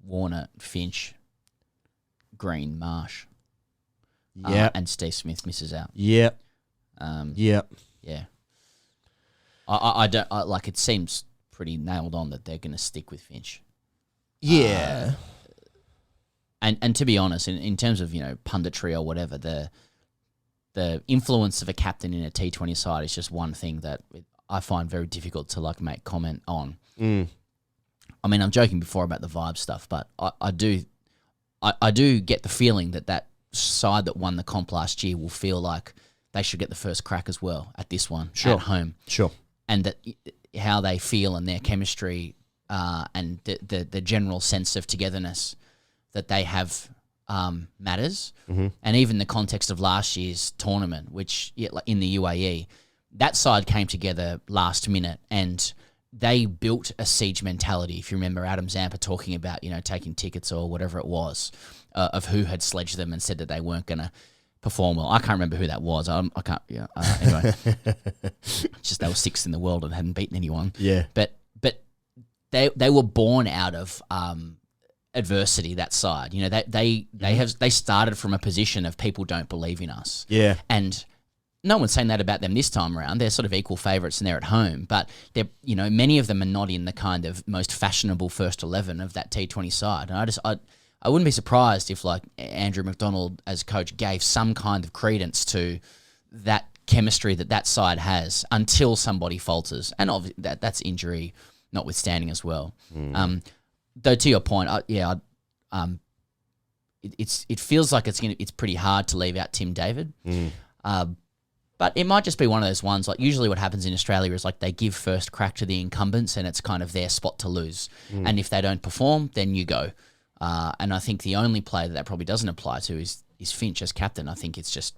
Warner, Finch, Green, Marsh. Yeah. And Steve Smith misses out. Yep. Yeah. I don't like. It seems pretty nailed on that they're going to stick with Finch. Yeah. And to be honest, in terms of punditry or whatever, the influence of a captain in a T20 side is just one thing that I find very difficult to make comment on. I mean, I'm joking before about the vibe stuff, but I do get the feeling that side that won the comp last year will feel like they should get the first crack as well at this one at home. Sure. And that how they feel and their chemistry and the general sense of togetherness that they have matters. Mm-hmm. And even the context of last year's tournament, which in the UAE, that side came together last minute and they built a siege mentality. If you remember Adam Zampa talking about, taking tickets or whatever it was, of who had sledged them and said that they weren't going to perform well. I can't remember who that was. I can't. Yeah. Anyway, just they were 6th in the world and hadn't beaten anyone. Yeah. But they were born out of adversity. That side, they started from a position of people don't believe in us. Yeah. And no one's saying that about them this time around. They're sort of equal favourites and they're at home. But they're, many of them are not in the kind of most fashionable first 11 of that T20 side. And I wouldn't be surprised if Andrew McDonald as coach gave some kind of credence to that chemistry that side has until somebody falters, and obviously that's injury notwithstanding as well. Though to your point, it feels like it's pretty hard to leave out Tim David, but it might just be one of those ones. Usually, what happens in Australia is they give first crack to the incumbents, and it's kind of their spot to lose. And if they don't perform, then you go. And I think the only player that probably doesn't apply to is Finch as captain. I think it's just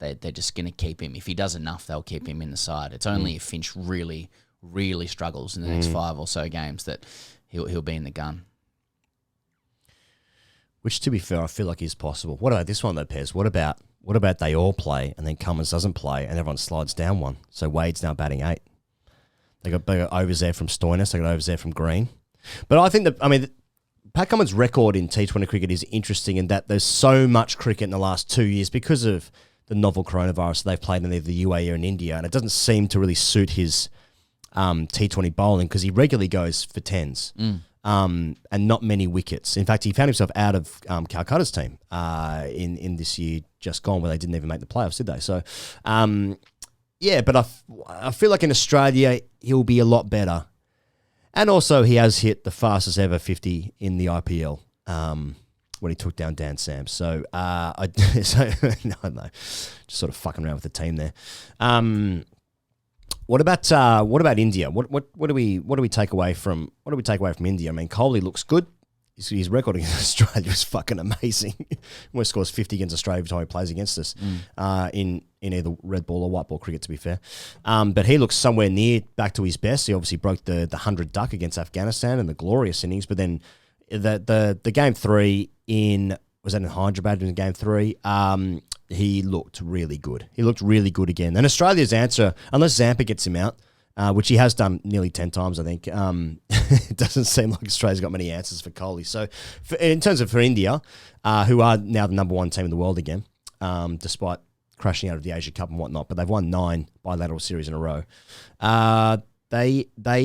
they're just going to keep him. If he does enough, they'll keep him in the side. It's only if Finch really, really struggles in the next 5 or so games that he'll be in the gun. Which, to be fair, I feel like is possible. What about this one though, Pez? What about they all play and then Cummins doesn't play and everyone slides down one? So Wade's now batting 8. They got overs there from Stoinis. They got overs there from Green. But I think Pat Cummins' record in T20 cricket is interesting in that there's so much cricket in the last 2 years because of the novel coronavirus they've played in either the UAE or in India, and it doesn't seem to really suit his T20 bowling because he regularly goes for 10s and not many wickets. In fact, he found himself out of Calcutta's team in this year just gone where they didn't even make the playoffs, did they? So, but I feel like in Australia he'll be a lot better. And also, he has hit the fastest ever 50 in the IPL when he took down Dan Sam. So, no, just sort of fucking around with the team there. What about India? What do we take away from India? I mean, Kohli looks good. His record against Australia is fucking amazing. He almost scores 50 against Australia every time he plays against us in either red ball or white ball cricket, to be fair. But he looks somewhere near back to his best. He obviously broke the 100 duck against Afghanistan and the glorious innings. But then the game 3 was that in Hyderabad in game 3? He looked really good. He looked really good again. And Australia's answer, unless Zampa gets him out, which he has done nearly 10 times, I think. It doesn't seem like Australia's got many answers for Kohli. So in terms of for India, who are now the number 1 team in the world again, despite crashing out of the Asia Cup and whatnot, but they've won 9 bilateral series in a row. They've got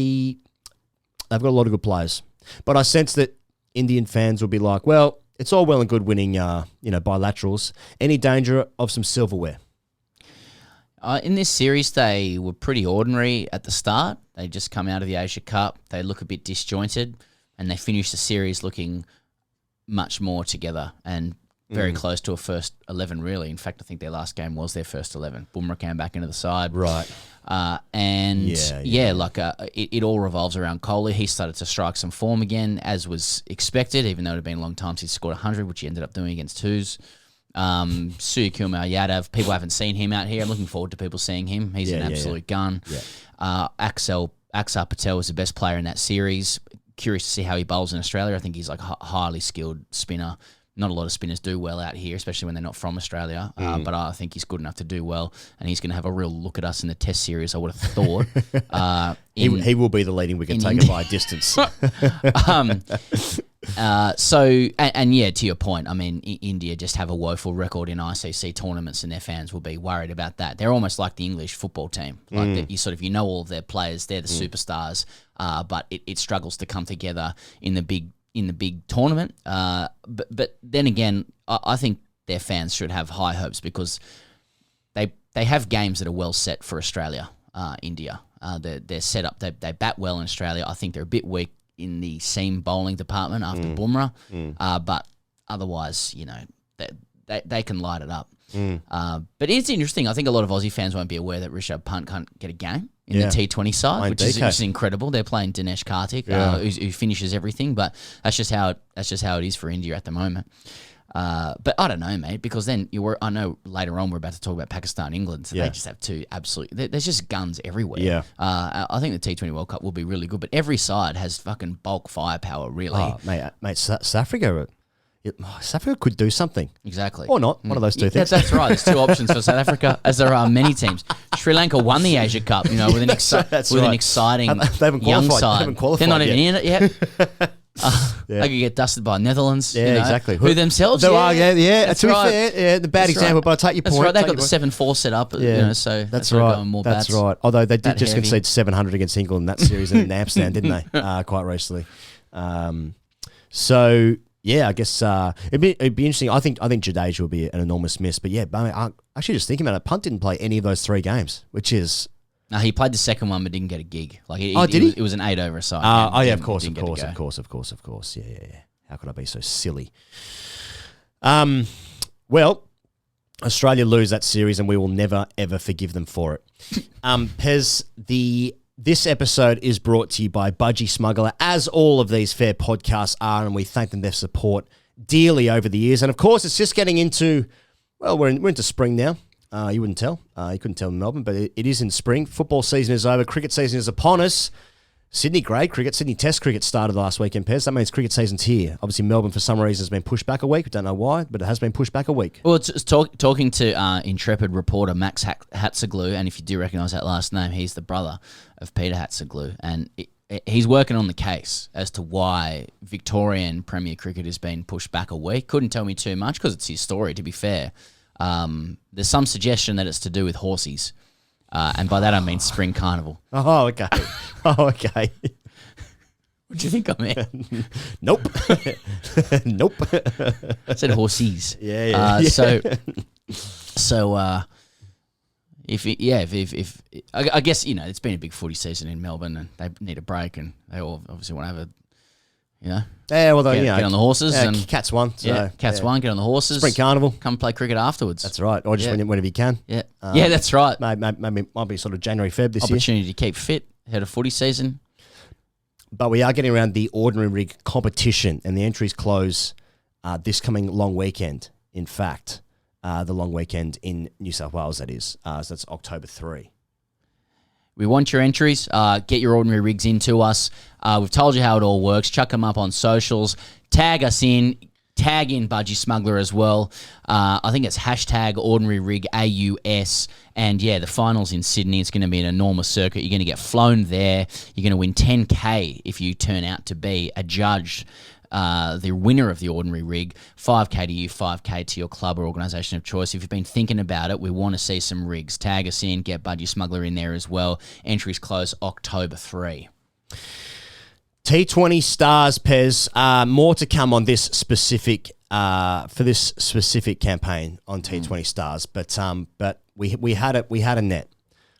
a lot of good players. But I sense that Indian fans will be like, well, it's all well and good winning bilaterals. Any danger of some silverware? In this series, they were pretty ordinary at the start. They just come out of the Asia Cup. They look a bit disjointed, and they finish the series looking much more together and very close to a first 11, really. In fact, I think their last game was their first 11. Bumrah came back into the side. Right. It all revolves around Kohli. He started to strike some form again, as was expected, even though it had been a long time since he scored 100, which he ended up doing against Twos. Suyakuma Yadav, people haven't seen him out here. I'm looking forward to people seeing him. He's an absolute gun. Yeah. Axar Patel was the best player in that series. Curious to see how he bowls in Australia. I think he's like a highly skilled spinner. Not a lot of spinners do well out here, especially when they're not from Australia. But I think he's good enough to do well, and he's going to have a real look at us in the Test series, I would have thought. He will be the leading wicket taker by a distance. To your point, I mean, India just have a woeful record in ICC tournaments, and their fans will be worried about that. They're almost like the English football team. Like you know all of their players, they're the superstars, but it struggles to come together in the big tournament. But then again, I think their fans should have high hopes because they have games that are well set for Australia, India. They're set up. They bat well in Australia. I think they're a bit weak in the seam bowling department after Bumrah, but otherwise, you know, they can light it up. But it's interesting. I think a lot of Aussie fans won't be aware that Rishabh Pant can't get a game in the T20 side, which is incredible. They're playing Dinesh Karthik, who finishes everything, but that's just how it is for India at the moment. But I don't know, mate, because then I know later on we're about to talk about Pakistan, England, so they just have two there's just guns everywhere. Yeah. I think the T20 World Cup will be really good, but every side has fucking bulk firepower, really. Oh, mate, South Africa could do something. Exactly. Or not. One of those two things. That's right. There's two options for South Africa, as there are many teams. Sri Lanka won the Asia Cup, you know, with an exciting young side. They haven't qualified They're not yet. even in it yet. They could get dusted by Netherlands. Yeah, exactly. Who themselves? To be fair, the bad example, but I take your point. That's right. They got the 7-4 set up. You know, so that's right. Going more that's bats, right. Although they did just concede 700 against England in that series in Amsterdam, didn't they? Quite recently. So yeah, I guess it'd be interesting. I think Jadeja will be an enormous miss. But yeah, I'm actually just thinking about it. Punt didn't play any of those 3 games, which is. No, he played the second one but didn't get a gig. Did he? It was an 8 over aside. Of course. Yeah. How could I be so silly? Well, Australia lose that series and we will never, ever forgive them for it. Pez, this episode is brought to you by Budgie Smuggler, as all of these fair podcasts are, and we thank them for their support dearly over the years. And of course, it's just getting into, well, we're into spring now. You wouldn't tell. You couldn't tell in Melbourne, but it is in spring. Football season is over. Cricket season is upon us. Sydney grade cricket, Sydney Test cricket started last weekend, Pez. That means cricket season's here. Obviously, Melbourne, for some reason, has been pushed back a week. We don't know why, but it has been pushed back a week. Well, it's talking to intrepid reporter Max Hatzeglu, and if you do recognise that last name, he's the brother of Peter Hatzeglu, and he's working on the case as to why Victorian Premier Cricket has been pushed back a week. Couldn't tell me too much because it's his story, to be fair. There's some suggestion that it's to do with horsies. And by that I mean spring carnival. Oh, okay. Okay. What do you think I meant? Nope. Nope. I said horsies. Yeah. If I guess, you know, it's been a big footy season in Melbourne and they need a break and they all obviously want to have a, you know. Yeah, well, get on the horses. And Cats won. So, Cats won, get on the horses. Spring carnival. Come play cricket afterwards. That's right. Or just whenever you can. Yeah. That's right. Maybe might be sort of January, Feb this year. Opportunity to keep fit ahead of footy season. But we are getting around the ordinary rig competition, and the entries close this coming long weekend. In fact, the long weekend in New South Wales, that is. So that's October 3. We want your entries. Get your ordinary rigs into us. We've told you how it all works. Chuck them up on socials. Tag us in. Tag in Budgie Smuggler as well. I think it's hashtag ordinary rig AUS. And yeah, the finals in Sydney, it's going to be an enormous circuit. You're going to get flown there. You're going to win 10K if you turn out to be a judge. The winner of the ordinary rig, 5K to you, 5K to your club or organisation of choice. If you've been thinking about it, we want to see some rigs. Tag us in, get Budgie Smuggler in there as well. Entries close October 3. T20 Stars, Pez. More to come on this specific for this specific campaign on T20 Stars. But we had a net.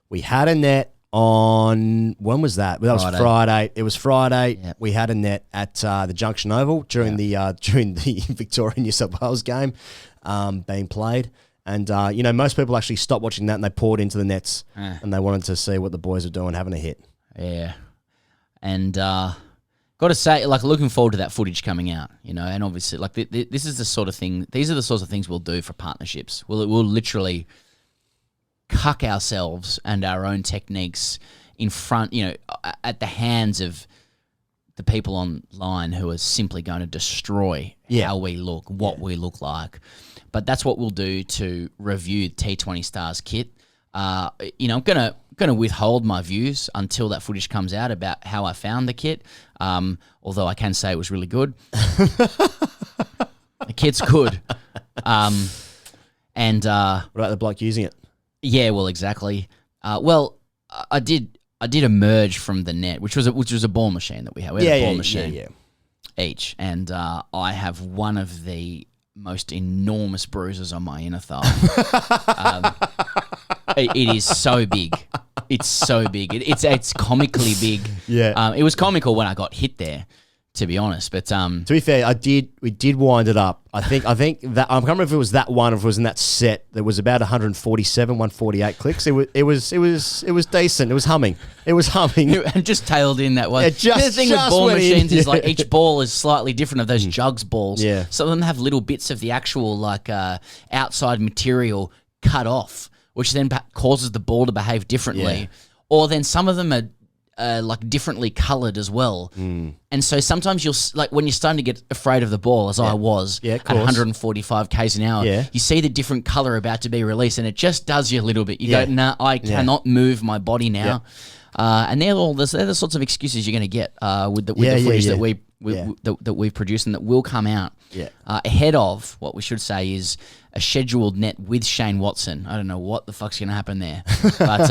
We had a net. On when was that? Well, that was Friday. It was Friday. Yep. We had a net at the Junction Oval during the Victoria New South Wales game being played, and most people actually stopped watching that and they poured into the nets and they wanted to see what the boys are doing, having a hit. Yeah, and got got to say, like, looking forward to that footage coming out, you know, and obviously, like, this is the sort of thing, these are the sorts of things we'll do for partnerships. We'll literally cuck ourselves and our own techniques in front, you know, at the hands of the people online who are simply going to destroy how we look, what we look like. But that's what we'll do to review T20 Stars kit. You know, I'm gonna withhold my views until that footage comes out about how I found the kit. Although I can say it was really good. The kit's good. And what about the bloke using it? Yeah, well, exactly. Well, I did emerge from the net, which was a ball machine that we had. We had a ball machine each, and I have one of the most enormous bruises on my inner thigh. It is so big. It's so big. It's comically big. Yeah. It was comical when I got hit there, to be honest. But to be fair, we did wind it up. I think that I can't remember if it was that one or if it was in that set. There was about 148 clicks. It was decent. It was humming. And just tailed in that one. Yeah, the thing with ball machines is like each ball is slightly different of those jugs balls. Yeah. Some of them have little bits of the actual like outside material cut off, which then causes the ball to behave differently. Yeah. Or then some of them are like differently coloured as well. And so sometimes you'll, like when you're starting to get afraid of the ball, as I was at 145 k's an hour, you see the different colour about to be released and it just does you a little bit. You go, nah, I cannot move my body now. And they're the sorts of excuses you're going to get with the footage that we've produced and that will come out ahead of what we should say is a scheduled net with Shane Watson. I don't know what the fuck's going to happen there. But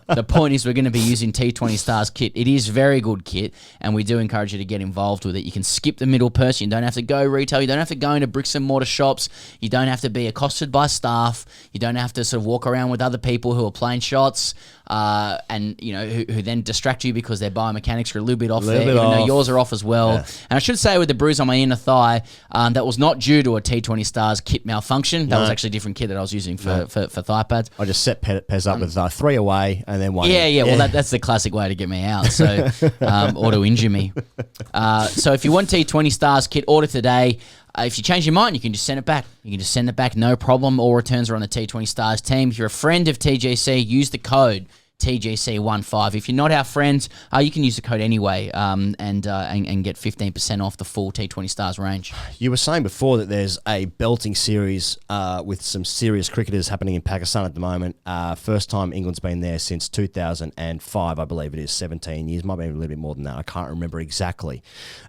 the point is we're going to be using T20 Stars kit. It is very good kit, and we do encourage you to get involved with it. You can skip the middle person. You don't have to go retail. You don't have to go into bricks and mortar shops. You don't have to be accosted by staff. You don't have to sort of walk around with other people who are playing shots and, you know, who then distract you because their biomechanics are a little bit off there, even though yours are off as well. Yeah. And I should say with the bruise on my inner thigh, that was not due to a T20 Stars kit malfunction. That was actually a different kit that I was using for thigh pads. I just set Pez up with 3 away and then 1 in. Well, that's the classic way to get me out, so or to injure me. So if you want T20 Stars kit, order today. If you change your mind, you can just send it back. You can just send it back, no problem. All returns are on the T20 Stars team. If you're a friend of TGC, use the code TGC15. If you're not our friends, you can use the code anyway and get 15% off the full T20 Stars range. You were saying before that there's a belting series with some serious cricketers happening in Pakistan at the moment. First time England's been there since 2005, I believe it is, 17 years. Might be a little bit more than that. I can't remember exactly.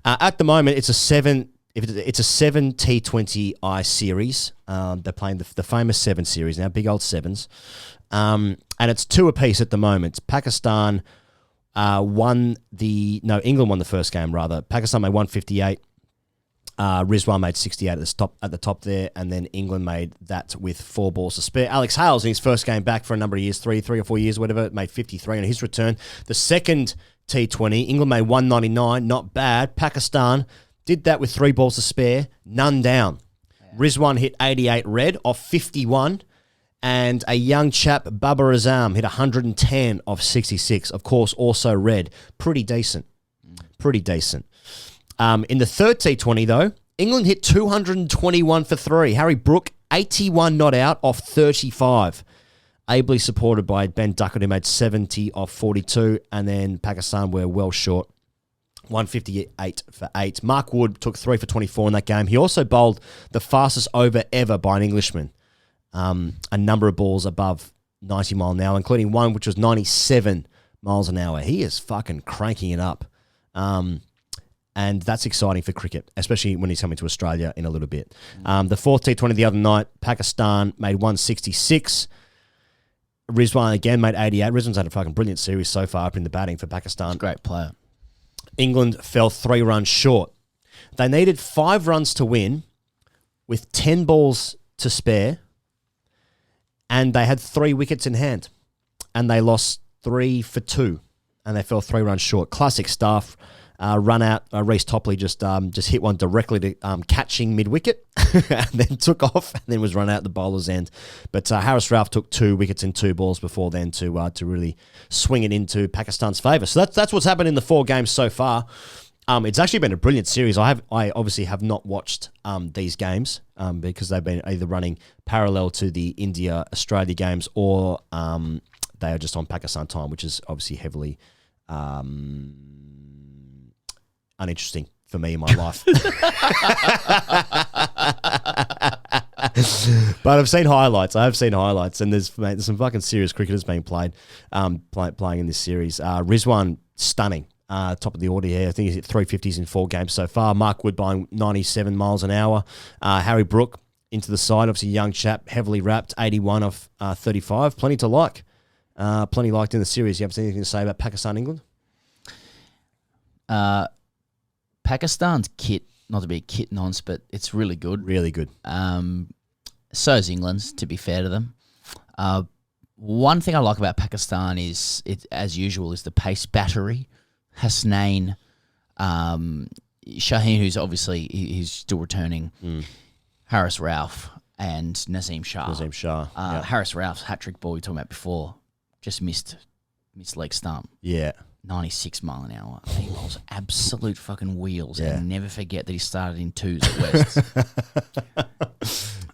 At the moment, it's a 7 T20I series. They're playing the famous 7 series now, big old 7s. And it's 2 apiece at the moment. England won the first game rather. Pakistan made 158. Rizwan made 68 at the top there, and then England made that with 4 balls to spare. Alex Hales in his first game back for a number of years, 3 or 4 years, whatever, made 53 on his return. The second T20, England made 199, not bad. Pakistan did that with 3 balls to spare, none down. Yeah. Rizwan hit 88 red off 51. And a young chap, Babar Azam, hit 110 off 66. Of course, also red. Pretty decent. Pretty decent. In the third T20, though, England hit 221 for 3. Harry Brook, 81 not out off 35. Ably supported by Ben Duckett, who made 70 off 42. And then Pakistan were well short. 158 for 8. Mark Wood took 3 for 24 in that game. He also bowled the fastest over ever by an Englishman. A number of balls above 90 mile an hour, including one which was 97 miles an hour. He is fucking cranking it up. And that's exciting for cricket, especially when he's coming to Australia in a little bit. The fourth T20 the other night, Pakistan made 166. Rizwan again made 88. Rizwan's had a fucking brilliant series so far up in the batting for Pakistan. He's a great player. England fell 3 runs short. They needed 5 runs to win with 10 balls to spare. And they had 3 wickets in hand. And they lost 3 for 2. And they fell 3 runs short. Classic stuff. Run out. Reece Topley just hit one directly to catching mid-wicket. And then took off. And then was run out at the bowler's end. But Harris Ralph took 2 wickets in 2 balls before then to really swing it into Pakistan's favour. So that's what's happened in the 4 games so far. It's actually been a brilliant series. I obviously have not watched these games because they've been either running parallel to the India-Australia games or they are just on Pakistan time, which is obviously heavily uninteresting for me in my life. But I've seen highlights. I have seen highlights, and there's some fucking serious cricketers being playing in this series. Rizwan, stunning. Top of the order here. I think he's hit 350s in 4 games so far. Mark Woodbine, 97 miles an hour. Harry Brook into the side, obviously a young chap, heavily wrapped, 81 off 35. Plenty to like. Plenty liked in the series. You have anything to say about Pakistan, England? Pakistan's kit, not to be a kit nonce, but it's really good. Really good. So is England's, to be fair to them. One thing I like about Pakistan is, as usual, is the pace battery. Hasnain, Shaheen, who's obviously he's still returning, Harris Ralph, and Nazim Shah. Harris Ralph's hat-trick ball we were talking about before just missed leg stump. Yeah. 96 mile an hour. He was absolute fucking wheels. Yeah. And never forget that he started in 2s at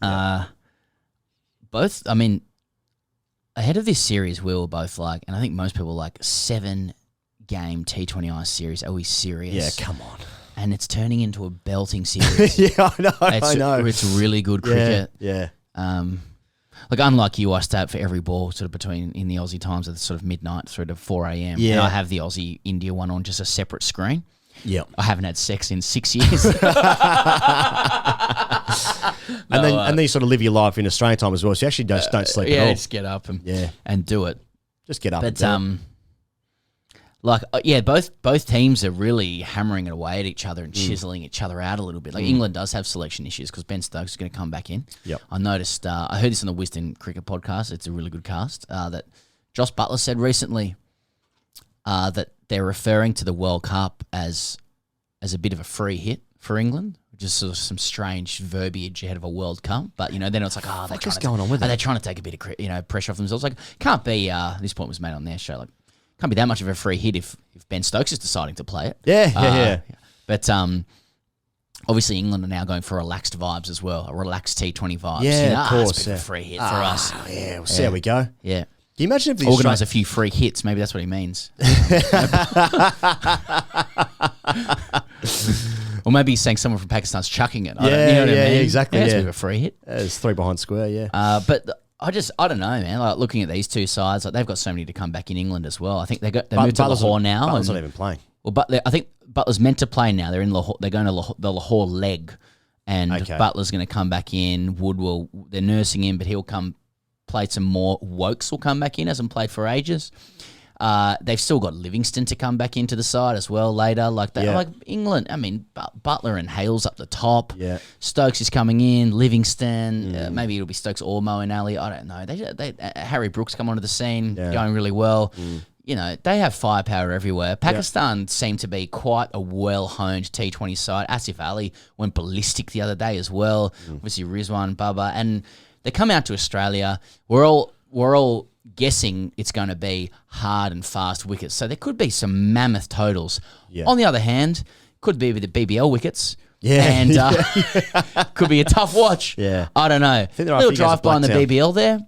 West. Both, I mean, ahead of this series, we were both like, and I think most people were like, 7-game T20I series. Are we serious? Yeah, come on. And it's turning into a belting series. Yeah, I know. It's really good cricket. Yeah. Like, unlike you, I stay up for every ball sort of between in the Aussie times at sort of midnight through to 4 a.m. Yeah. And I have the Aussie India one on just a separate screen. Yeah. I haven't had sex in 6 years. And then you sort of live your life in Australian time as well. So you actually don't sleep at all. Yeah, just get up and do it. Just get up. But both teams are really hammering it away at each other and chiseling each other out a little bit. Like England does have selection issues because Ben Stokes is going to come back in. Yep. I noticed. I heard this on the Wisden Cricket podcast. It's a really good cast. That Josh Butler said recently that they're referring to the World Cup as a bit of a free hit for England. Just sort of some strange verbiage ahead of a World Cup, but then it's like, what's going on with it? They're trying to take a bit of pressure off themselves. Like, can't be. This point was made on their show. Like, can't be that much of a free hit if Ben Stokes is deciding to play it. Yeah. But obviously England are now going for relaxed vibes as well, a relaxed T20 vibes. Yeah, of course. It's a bit of a free hit for us. Yeah, we'll see how we go. Yeah. Can you imagine if organise a few free hits? Maybe that's what he means. Or maybe he's saying someone from Pakistan's chucking it. Exactly. It's a bit of a free hit. It's 3 behind square, yeah. But I don't know, man. Like, looking at these two sides, like, they've got so many to come back in England as well. I think they moved to Lahore now. Butler's not even playing. Well, I think Butler's meant to play now. They're in Lahore. They're going to the Lahore leg, and Butler's going to come back in. They're nursing him, but he'll come play some more. Wokes will come back in. Hasn't played for ages. They've still got Livingston to come back into the side as well later. Like England, I mean, Butler and Hale's up the top. Yeah. Stokes is coming in. Livingston, maybe it'll be Stokes or Mo and Ali. I don't know. Harry Brooks come onto the scene, going really well. They have firepower everywhere. Pakistan seem to be quite a well-honed T20 side. Asif Ali went ballistic the other day as well. Obviously Rizwan, Baba, and they come out to Australia. We're all guessing it's going to be hard and fast wickets. So there could be some mammoth totals. Yeah. On the other hand, could be with the BBL wickets. Yeah. And could be a tough watch. Yeah. I don't know. A little drive by on the BBL there,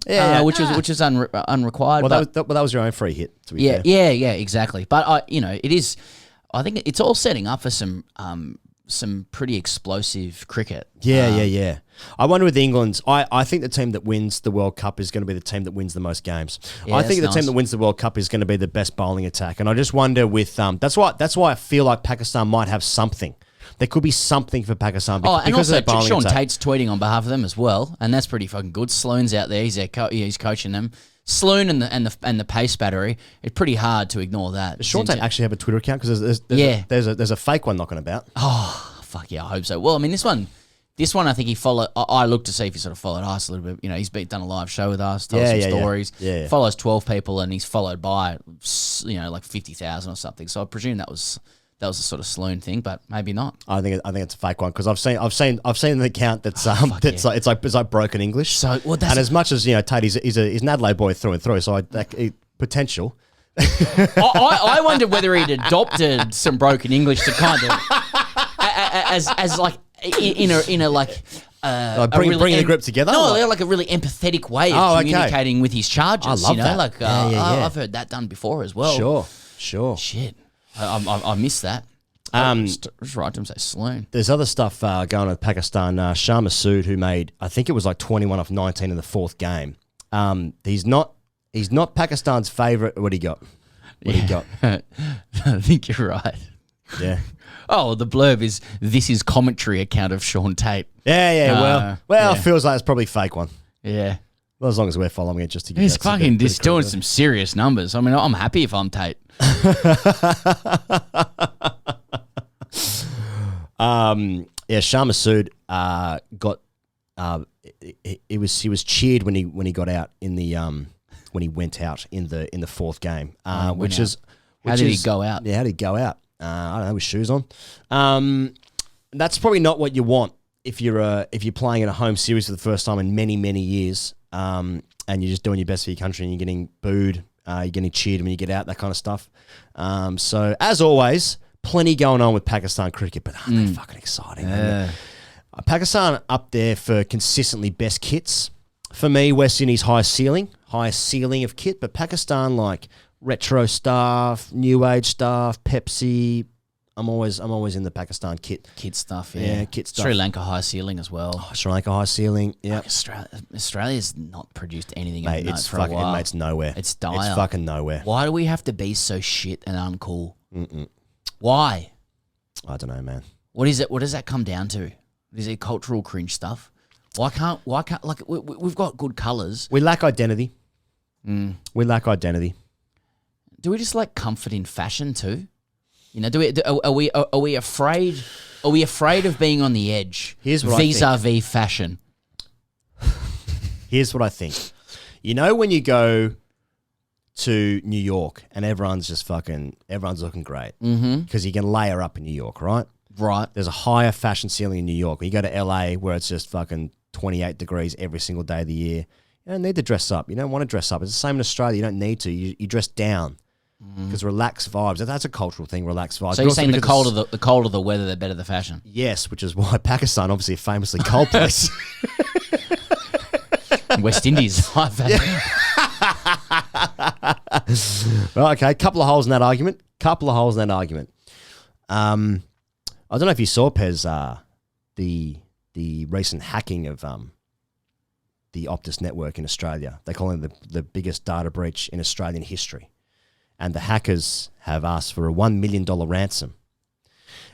which is unrequired. Well, that was your own free hit, to be fair. Yeah, exactly. But it is. I think it's all setting up for some pretty explosive cricket. Yeah. I wonder with England, I think the team that wins the World Cup is going to be the team that wins the most games. Yeah, I think the team that wins the World Cup is going to be the best bowling attack. And I just wonder with that's why I feel like Pakistan might have something. There could be something for Pakistan because and also of their bowling Sean attack. Tate's tweeting on behalf of them as well, and that's pretty fucking good. Sloan's out there; he's coaching them. Sloan and the pace battery. It's pretty hard to ignore that. Does Sean Tate actually have a Twitter account? Because there's a fake one knocking about. Oh fuck yeah, I hope so. Well, I mean this one I think he followed. I looked to see if he sort of followed us a little bit. He's done a live show with us, told some stories. Yeah. Follows 12 people, and he's followed by like 50,000 or something. So I presume that was a sort of Sloan thing, but maybe not. I think it's a fake one because I've seen an account that's it's like broken English. So and as much as Tate, he's an Adelaide boy through and through. So potential. I wonder whether he'd adopted some broken English to kind of as like in a like. Bringing the group together? No, like a really empathetic way of communicating with his charges. I love that. Like I've heard that done before as well. Sure. Shit, I missed that. Just right to say Sloan. There's other stuff going on with Pakistan. Sharma Sood, who made, I think it was like 21 off 19 in the fourth game. He's not Pakistan's favourite. What he got? I think you're right. Yeah. Oh, the blurb is, this is commentary account of Sean Tate. Yeah. Well, it feels like it's probably a fake one. Yeah. Well, as long as we're following it, just to get he's fucking just doing some serious numbers. I mean, I'm happy if I'm Tate. Sharma Sood got he was cheered when he got out in the when he went out in the fourth game, How did he go out? Yeah, how did he go out? I don't know, with shoes on. That's probably not what you want if you're playing in a home series for the first time in many years, and you're just doing your best for your country and you're getting booed, you're getting cheered when you get out, that kind of stuff. So as always, plenty going on with Pakistan cricket, but aren't they fucking exciting? Yeah. Pakistan up there for consistently best kits. For me, West Indies highest ceiling of kit, but Pakistan like retro stuff, new age stuff, Pepsi. I'm always in the Pakistan kit stuff. Yeah, kit stuff. Sri Lanka high ceiling as well. Oh, Sri Lanka high ceiling. Yeah, like Australia's not produced anything of note it's for fucking, a while. It's nowhere. It's dire. It's fucking nowhere. Why do we have to be so shit and uncool? Why? I don't know, man. What is it? What does that come down to? Is it cultural cringe stuff? Why can't like we've got good colours. We lack identity. We lack identity. Do we just like comfort in fashion too? You know, are we afraid? Are we afraid of being on the edge? Here's what vis-a-vis fashion. Here's what I think. You know when you go to New York and everyone's looking great because you can layer up in New York, right? Right. There's a higher fashion ceiling in New York. When you go to LA where it's just fucking 28 degrees every single day of the year, you don't need to dress up. You don't want to dress up. It's the same in Australia. You don't need to. You dress down because relaxed vibes. That's a cultural thing, relaxed vibes. So you're saying the colder the weather, the better the fashion? Yes, which is why Pakistan, obviously a famously cold place. West Indies, high fashion. Well, okay, couple of holes in that argument. I don't know if you saw, Pez, the recent hacking of the Optus network in Australia. They call it the biggest data breach in Australian history. And the hackers have asked for a $1 million ransom.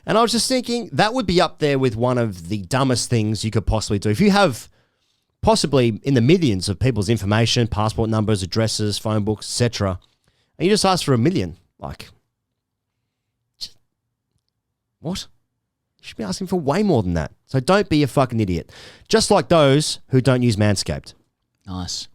And I was just thinking, that would be up there with one of the dumbest things you could possibly do. If you have possibly in the millions of people's information, passport numbers, addresses, phone books, etc., and you just ask for $1 million, like, what? You should be asking for way more than that. So don't be a fucking idiot. Just like those who don't use Manscaped. Nice.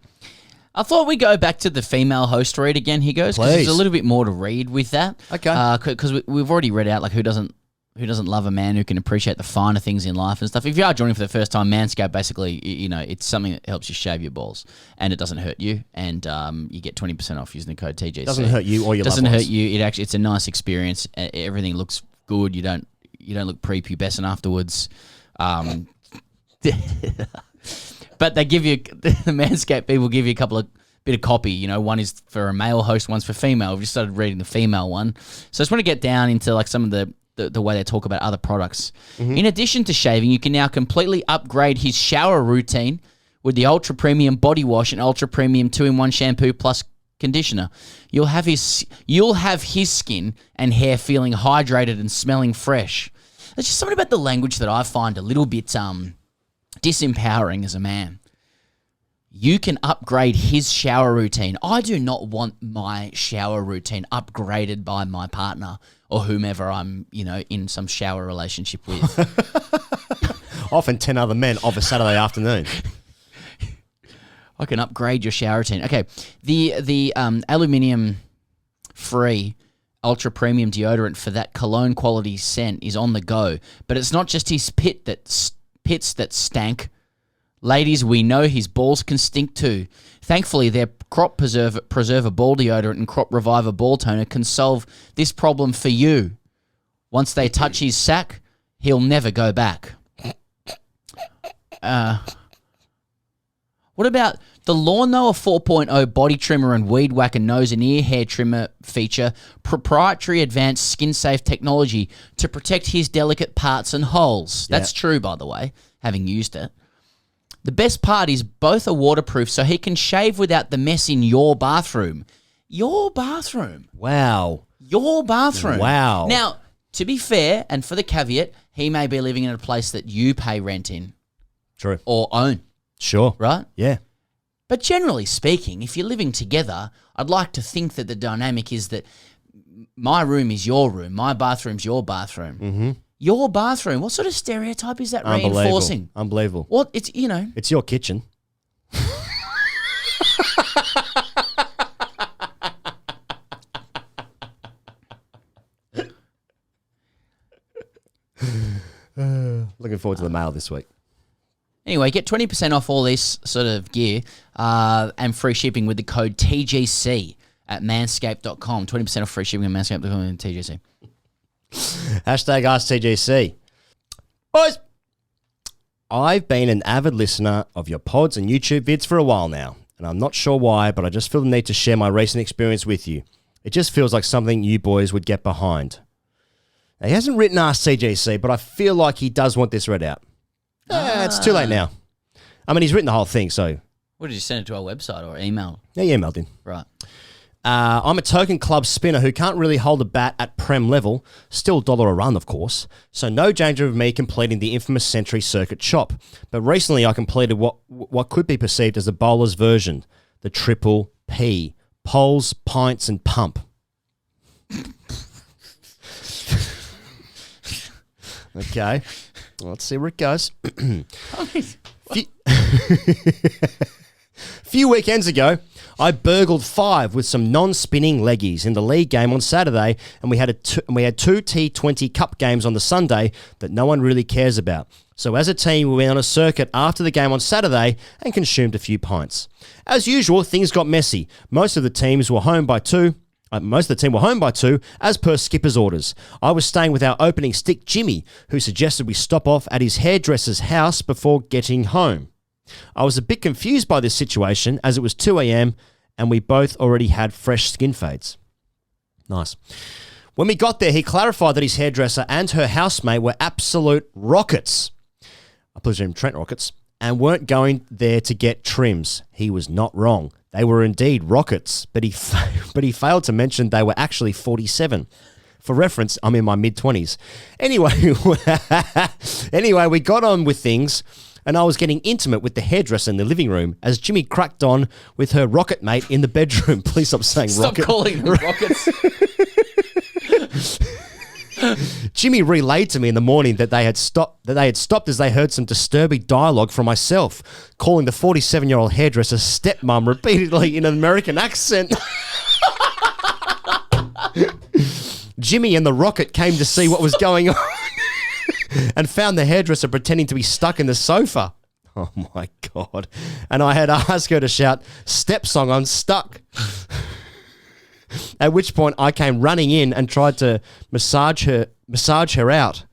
I thought we'd go back to the female host read again, he goes, because there's a little bit more to read with that. Okay. Because we've already read out like who doesn't love a man who can appreciate the finer things in life and stuff. If you are joining for the first time, Manscaped basically, you know, it's something that helps you shave your balls and it doesn't hurt you, and you get 20% off using the code TGC. Doesn't hurt you or your loved ones. Doesn't hurt you. It's a nice experience. Everything looks good. You don't look prepubescent afterwards. But they give you, the Manscaped people give you a bit of copy. You know, one is for a male host, one's for female. We've just started reading the female one. So I just want to get down into like some of the way they talk about other products. In addition to shaving, you can now completely upgrade his shower routine with the ultra premium body wash and ultra premium 2-in-1 shampoo plus conditioner. You'll have his skin and hair feeling hydrated and smelling fresh. There's just something about the language that I find a little bit disempowering as a man. You can upgrade his shower routine. I do not want my shower routine upgraded by my partner or whomever I'm, in some shower relationship with. Often 10 other men of a Saturday afternoon. I can upgrade your shower routine. Okay, the aluminium-free ultra premium deodorant for that cologne quality scent is on the go, but it's not just his pits that stank. Ladies, we know his balls can stink too. Thankfully, they're Crop Preserver Ball Deodorant and Crop Reviver Ball Toner can solve this problem for you. Once they touch his sack, he'll never go back. What about the Lawnmower 4.0 body trimmer and weed whacker nose and ear hair trimmer feature proprietary advanced skin-safe technology to protect his delicate parts and holes? Yeah. That's true, by the way, having used it. The best part is both are waterproof, so he can shave without the mess in your bathroom. Your bathroom. Wow. Your bathroom. Wow. Now, to be fair, and for the caveat, he may be living in a place that you pay rent in. True. Or own. Sure. Right? Yeah. But generally speaking, if you're living together, I'd like to think that the dynamic is that my room is your room, my bathroom's your bathroom. Mm-hmm. Your bathroom. What sort of stereotype is that Unbelievable. reinforcing? Unbelievable. What? It's, you know. It's your kitchen. Looking forward to the mail this week. Anyway, get 20% off all this sort of gear and free shipping with the code TGC at manscaped.com. 20% off free shipping at manscaped.com and TGC. Hashtag AskTGC. Boys, I've been an avid listener of your pods and YouTube vids for a while now, and I'm not sure why, but I just feel the need to share my recent experience with you. It just feels like something you boys would get behind. Now, he hasn't written AskTGC, but I feel like he does want this read out. It's too late now. I mean, he's written the whole thing, so... What, did you send it to our website or email? Yeah, you emailed in. Right. I'm a token club spinner who can't really hold a bat at Prem level, still $1 a run, of course, so no danger of me completing the infamous Century Circuit chop. But recently I completed what could be perceived as a bowler's version, the Triple P, poles, pints and pump. Okay, let's see where it goes. Few weekends ago, I burgled 5 with some non-spinning leggies in the league game on Saturday, and we had two T20 Cup games on the Sunday that no one really cares about. So as a team, we went on a circuit after the game on Saturday and consumed a few pints. As usual, things got messy. Most of the team were home by 2, as per skipper's orders. I was staying with our opening stick, Jimmy, who suggested we stop off at his hairdresser's house before getting home. I was a bit confused by this situation as it was 2 a.m. and we both already had fresh skin fades. Nice. When we got there, he clarified that his hairdresser and her housemate were absolute rockets. I presume Trent rockets, and weren't going there to get trims. He was not wrong. They were indeed rockets, but he failed to mention they were actually 47. For reference, I'm in my mid-20s. Anyway, we got on with things, and I was getting intimate with the hairdresser in the living room as Jimmy cracked on with her rocket mate in the bedroom. Please stop saying rocket. Stop calling them rockets. Jimmy relayed to me in the morning that they had stopped as they heard some disturbing dialogue from myself, calling the 47-year-old hairdresser stepmom repeatedly in an American accent. Jimmy and the rocket came to see what was going on and found the hairdresser pretending to be stuck in the sofa. Oh my God. And I had asked her to shout, "Step song, I'm stuck." At which point I came running in and tried to massage her out.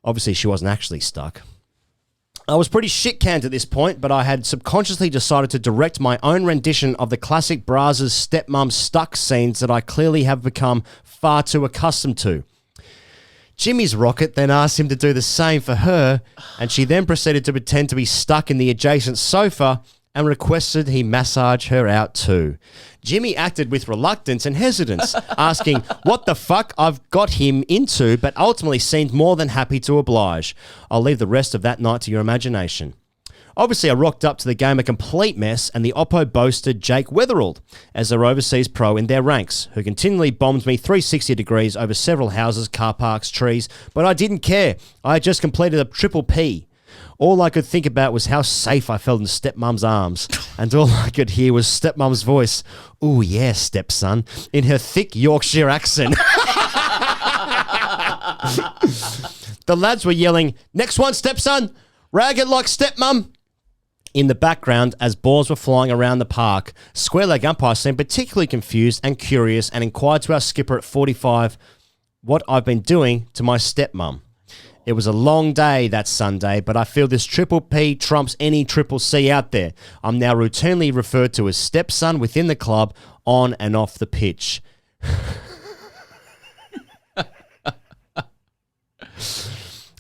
Obviously she wasn't actually stuck. I was pretty shit-canned at this point, but I had subconsciously decided to direct my own rendition of the classic Brazzers stepmom stuck scenes that I clearly have become far too accustomed to. Jimmy's rocket then asked him to do the same for her, and she then proceeded to pretend to be stuck in the adjacent sofa and requested he massage her out too. Jimmy acted with reluctance and hesitance, asking what the fuck I've got him into, but ultimately seemed more than happy to oblige. I'll leave the rest of that night to your imagination. Obviously, I rocked up to the game a complete mess, and the Oppo boasted Jake Weatherald as their overseas pro in their ranks, who continually bombed me 360 degrees over several houses, car parks, trees, but I didn't care. I had just completed a triple P. All I could think about was how safe I felt in stepmom's arms, and all I could hear was stepmom's voice, "Ooh yeah, stepson," in her thick Yorkshire accent. The lads were yelling, "Next one, stepson! Rag it like stepmom!" In the background, as balls were flying around the park, square leg umpire seemed particularly confused and curious and inquired to our skipper at 45 what I've been doing to my stepmum. It was a long day that Sunday, but I feel this triple P trumps any triple C out there. I'm now routinely referred to as stepson within the club, on and off the pitch.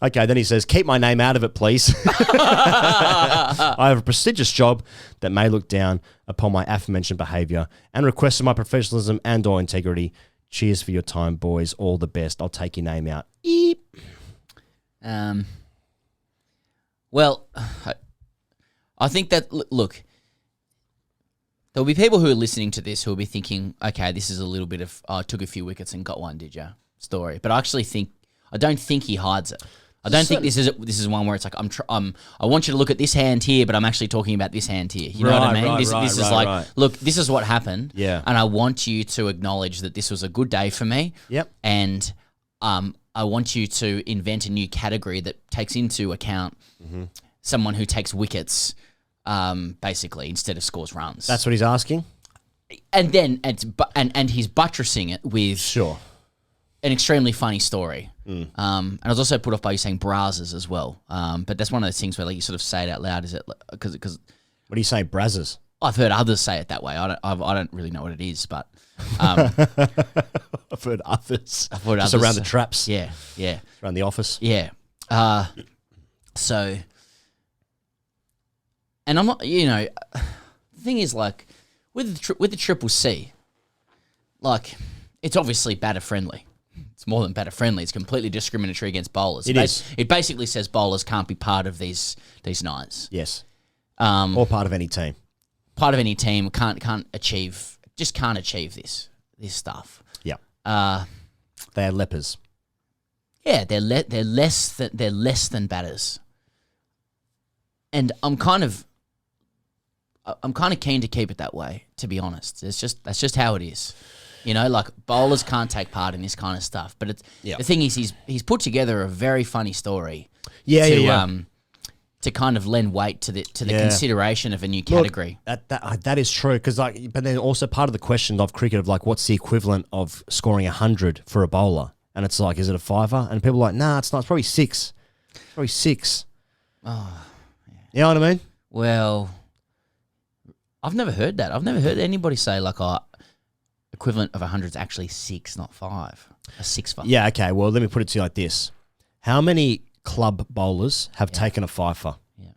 Okay, then he says, keep my name out of it, please. I have a prestigious job that may look down upon my aforementioned behaviour and request of my professionalism and or integrity. Cheers for your time, boys. All the best. I'll take your name out. Eep. Well, I think that, look, there'll be people who are listening to this who will be thinking, okay, this is a little bit of, I took a few wickets and got one, did you? Story. But I don't think he hides it. I don't think this is one where it's like I want you to look at this hand here, but I'm actually talking about this hand here. You know what I mean? This is like, look, this is what happened. Yeah. And I want you to acknowledge that this was a good day for me. Yep. And I want you to invent a new category that takes into account someone who takes wickets, basically, instead of scores runs. That's what he's asking? And then and he's buttressing it with an extremely funny story. And I was also put off by you saying brazzers as well. But that's one of those things where like you sort of say it out loud. Is it because What do you say, brazzers? I've heard others say it that way. I don't really know what it is, but I've heard others. Just around the traps. Yeah. Around the office. Yeah. So, and I'm not. The thing is, like with the triple C, like it's obviously batter friendly. It's more than batter friendly. It's completely discriminatory against bowlers. It basically says bowlers can't be part of these nines. Yes. Or part of any team. Part of any team can't achieve this stuff. Yeah. They are lepers. Yeah, they're less than batters. And I'm kind of keen to keep it that way, to be honest. That's just how it is. Like bowlers can't take part in this kind of stuff. But the thing is, he's put together a very funny story. To kind of lend weight to the consideration of a new category. Look, that is true because but then also part of the question of cricket of like what's the equivalent of scoring 100 for a bowler, and it's like, is it a fiver? And people are like, nah, it's not. It's probably six. Probably six. Oh, yeah. You know what I mean? Well, I've never heard that. I've never heard anybody say like, equivalent of 100 is actually 6, not 5. A 6-5. Yeah. Okay. Well, let me put it to you like this: how many club bowlers have taken a fifer? Yeah.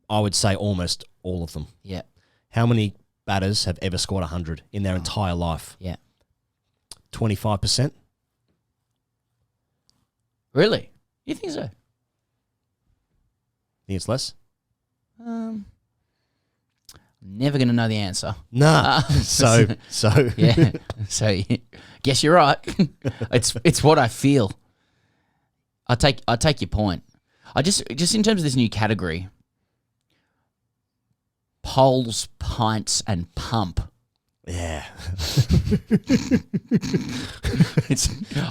I would say almost all of them. Yeah. How many batters have ever scored 100 in their entire life? Yeah. 25%? Really? You think so? Think it's less? Never going to know the answer. Nah. So. Yeah. So, guess you're right. It's what I feel. I take your point. I just in terms of this new category, poles, pints, and pump. Yeah.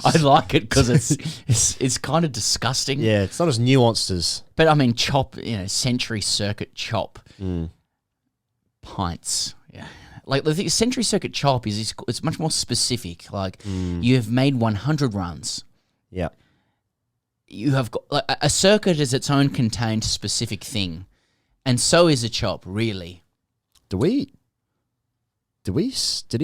I like it because it's kind of disgusting. Yeah, it's not as nuanced as. But I mean, chop. Century circuit chop. Pints. Yeah. Like the century circuit chop it's much more specific. Like you have made 100 runs. Yeah. You have got like a circuit is its own contained specific thing, and so is a chop. Really? Did he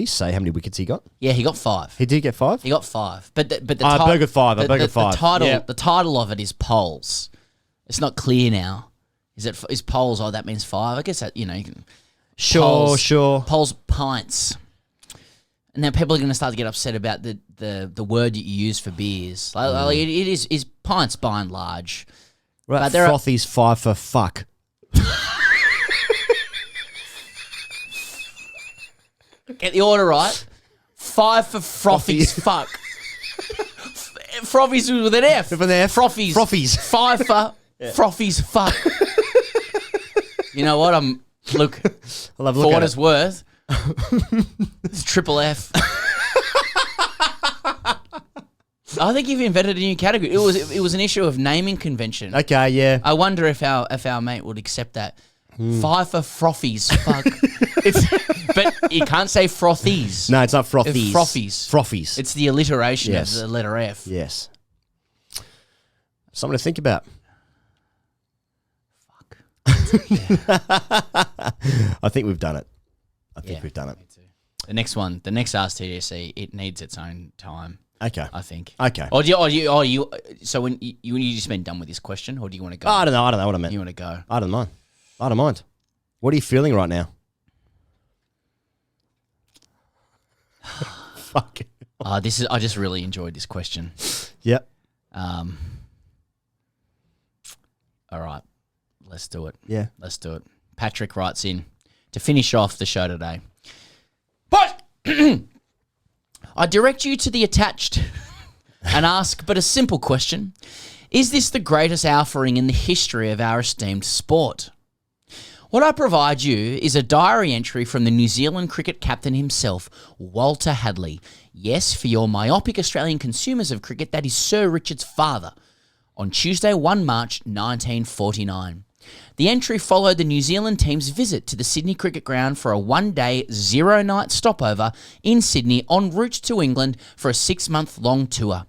say how many wickets he got? Yeah, he got 5. He did get 5. He got 5, but the Burger 5. The title of it is poles. It's not clear now. Is poles? Oh, that means 5. I guess that you can. Sure. Poles, pints. And now people are going to start to get upset about the word that you use for beers. Like it is pints by and large. Right, but there Frothy's 5 for fuck. Get the order right. 5 for Frothy's fuck. Frothy's with an F. With an F. Frothy's. 5 for Frothy's fuck. You know what? Look, for what it's worth, it's triple F. I think you've invented a new category. It was an issue of naming convention. Okay, yeah. I wonder if our mate would accept that. 5 for frothies. Fuck. But you can't say frothies. No, it's not frothies. It's frothies. Frothies. It's the alliteration Yes. of the letter F. Yes. Something to think about. Fuck. I think we've done it. I think we've done it. Me too. The next one, the next ASKTGC, it needs its own time. Okay. I think. Okay. Or do you so when you just been done with this question, or do you want to go? Oh, I don't know. I don't know what I meant. You want to go? I don't mind. I don't mind. What are you feeling right now? Fuck. I just really enjoyed this question. Yep. All right, let's do it. Yeah. Let's do it. Patrick writes in to finish off the show today. But I direct you to the attached and ask but a simple question. Is this the greatest alphaing in the history of our esteemed sport? What I provide you is a diary entry from the New Zealand cricket captain himself, Walter Hadley. Yes, for your myopic Australian consumers of cricket, that is Sir Richard's father. On Tuesday, 1 March 1949. The entry followed the New Zealand team's visit to the Sydney Cricket Ground for a one-day, zero-night stopover in Sydney en route to England for a 6-month-long tour.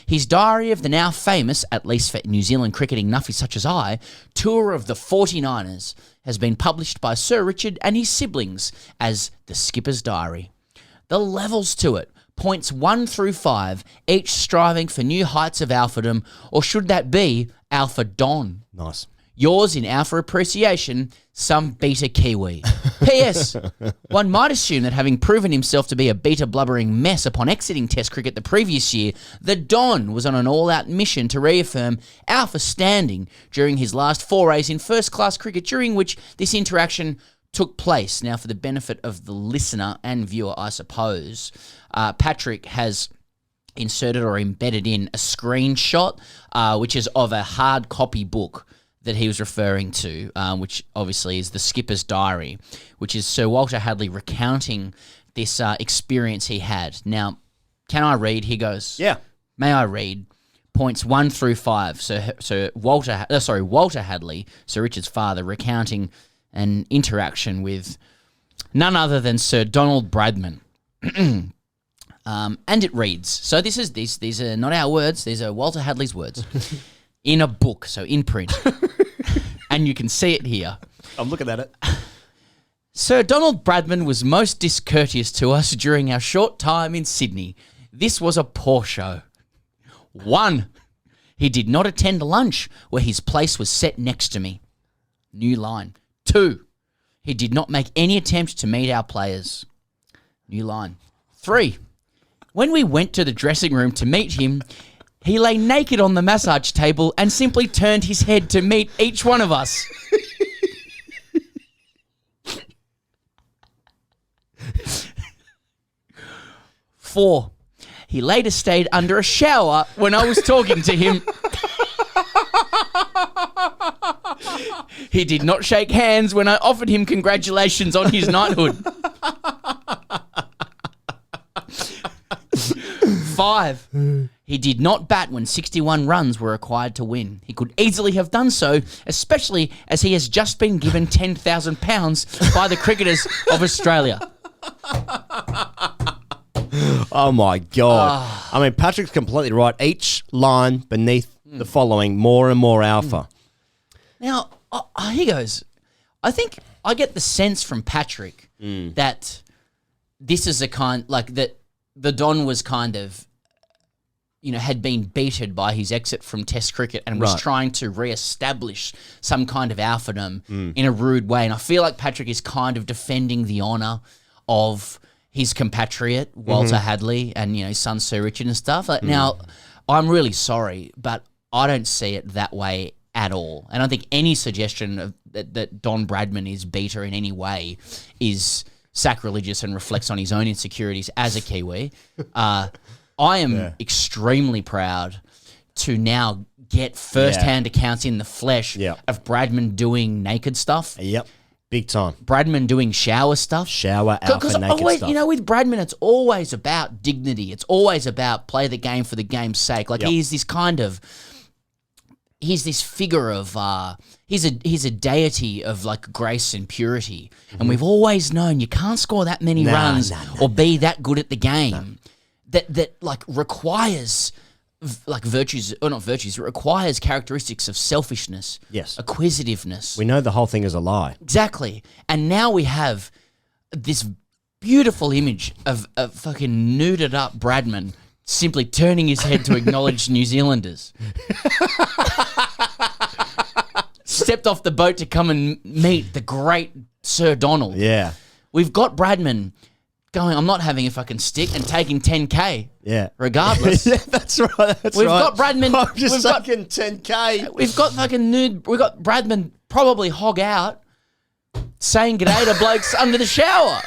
His diary of the now famous, at least for New Zealand cricketing nuffies such as I, tour of the 49ers has been published by Sir Richard and his siblings as The Skipper's Diary. The levels to it, points 1 through 5, each striving for new heights of alphadom, or should that be alphadon? Nice. Yours in alpha appreciation, some beta Kiwi. P.S. One might assume that having proven himself to be a beta blubbering mess upon exiting Test cricket the previous year, the Don was on an all-out mission to reaffirm alpha standing during his last forays in first-class cricket, during which this interaction took place. Now, for the benefit of the listener and viewer, I suppose, Patrick has inserted or embedded in a screenshot, which is of a hard copy book that he was referring to, which obviously is The Skipper's Diary, which is Sir Walter Hadley recounting this experience he had. Now, can I read? He goes, Yeah. May I read? Points 1 through 5. So Walter Hadley, Sir Richard's father, recounting an interaction with none other than Sir Donald Bradman. And it reads, so these are not our words, these are Walter Hadley's words. In a book, so in print. And you can see it here. I'm looking at it. Sir Donald Bradman was most discourteous to us during our short time in Sydney. This was a poor show. 1. He did not attend lunch where his place was set next to me. New line. 2. He did not make any attempt to meet our players. New line. 3. When we went to the dressing room to meet him, he lay naked on the massage table and simply turned his head to meet each one of us. 4. He later stayed under a shower when I was talking to him. He did not shake hands when I offered him congratulations on his knighthood. 5. He did not bat when 61 runs were required to win. He could easily have done so, especially as he has just been given £10,000 by the cricketers of Australia. Oh, my God. I mean, Patrick's completely right. Each line beneath the following, more and more alpha. Now, he goes, I think I get the sense from Patrick that this is a kind, like that the Don was kind of, you know, had been beaten by his exit from Test cricket and was trying to re-establish some kind of alphadom in a rude way. And I feel like Patrick is kind of defending the honour of his compatriot, Walter Hadley, and, you know, his son Sir Richard and stuff. Like, now, I'm really sorry, but I don't see it that way at all. I don't think any suggestion of that Don Bradman is beta in any way is sacrilegious and reflects on his own insecurities as a Kiwi. I am extremely proud to now get first-hand accounts in the flesh of Bradman doing naked stuff. Yep. Big time. Bradman doing shower stuff. Shower, alpha, naked always, stuff. you know, with Bradman, it's always about dignity. It's always about play the game for the game's sake. Like, he's this kind of he's this figure of he's a deity of like grace and purity, and we've always known you can't score that many runs or be that good at the game. That like requires like virtues or not virtues. It requires characteristics of selfishness, acquisitiveness. We know the whole thing is a lie. Exactly, and now we have this beautiful image of a fucking nuded up Bradman simply turning his head to acknowledge New Zealanders. Stepped off the boat to come and meet the great Sir Donald. Yeah. We've got Bradman going, I'm not having a fucking stick, and taking 10K. Yeah. Regardless. Yeah, that's right. We've got Bradman. I'm just fucking 10K. We've got fucking nude. We've got Bradman probably hog out saying g'day to blokes under the shower.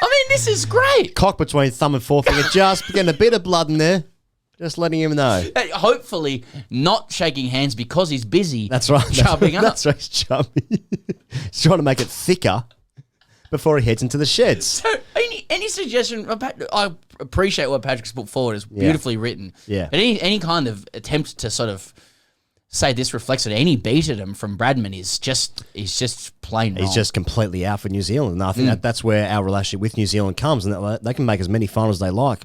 I mean, this is great. Cock between thumb and forefinger, just getting a bit of blood in there. Just letting him know. Hey, hopefully not shaking hands because he's busy. That's right. Chubbing up. That's right, he's chubbing. He's trying to make it thicker before he heads into the sheds. So, any suggestion? I appreciate what Patrick's put forward. It's beautifully written. Yeah. But any kind of attempt to sort of say this reflects it, any beat at him from Bradman is just plain wrong. He's just completely out for New Zealand. And I think that's where our relationship with New Zealand comes, and that they can make as many finals as they like.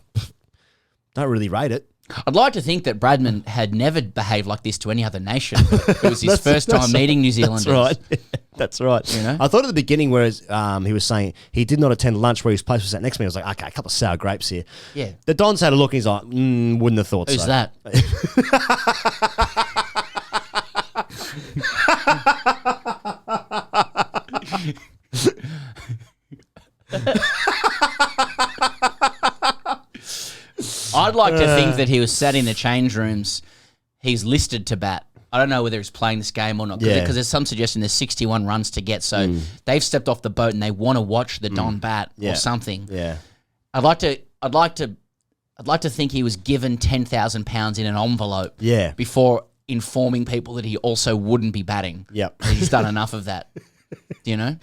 Don't really rate it. I'd like to think that Bradman had never behaved like this to any other nation. It was his first time meeting New Zealanders. That's right. That's right. You know? I thought at the beginning, whereas he was saying he did not attend lunch where his place was sat next to me, I was like, okay, a couple of sour grapes here. Yeah. The Don's had a look and he's like, wouldn't have thought Who's so. that? I'd like to think that he was sat in the change rooms. He's listed to bat. I don't know whether he's playing this game or not because there's some suggestion there's 61 runs to get. So they've stepped off the boat and they want to watch the Don bat or something. Yeah. I'd like to think he was given £10,000 in an envelope. Yeah. Before informing people that he also wouldn't be batting. Yep. He's done enough of that. You know?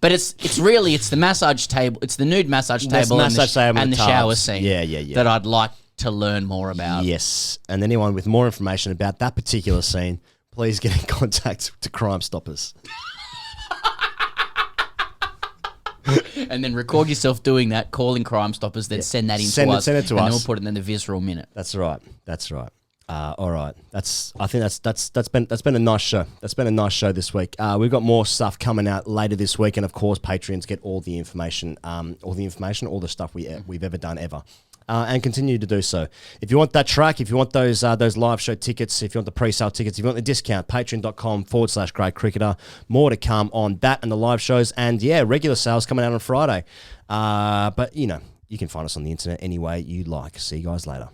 But it's the massage table, it's the nude massage table and the shower scene that I'd like to learn more about. Yes. And anyone with more information about that particular scene, please get in contact to Crime Stoppers. And then record yourself doing that, calling Crime Stoppers, then send that in to us. Send it to us. And then we'll put it in the visceral minute. That's right. That's right. All right. I think that's been a nice show. That's been a nice show this week. We've got more stuff coming out later this week, and of course, Patreons get all the information, all the stuff we've ever done ever. And continue to do so. If you want that track, if you want those live show tickets, if you want the pre-sale tickets, if you want the discount, patreon.com/Great Cricketer. More to come on that and the live shows. And regular sales coming out on Friday. But you can find us on the internet any way you like. See you guys later.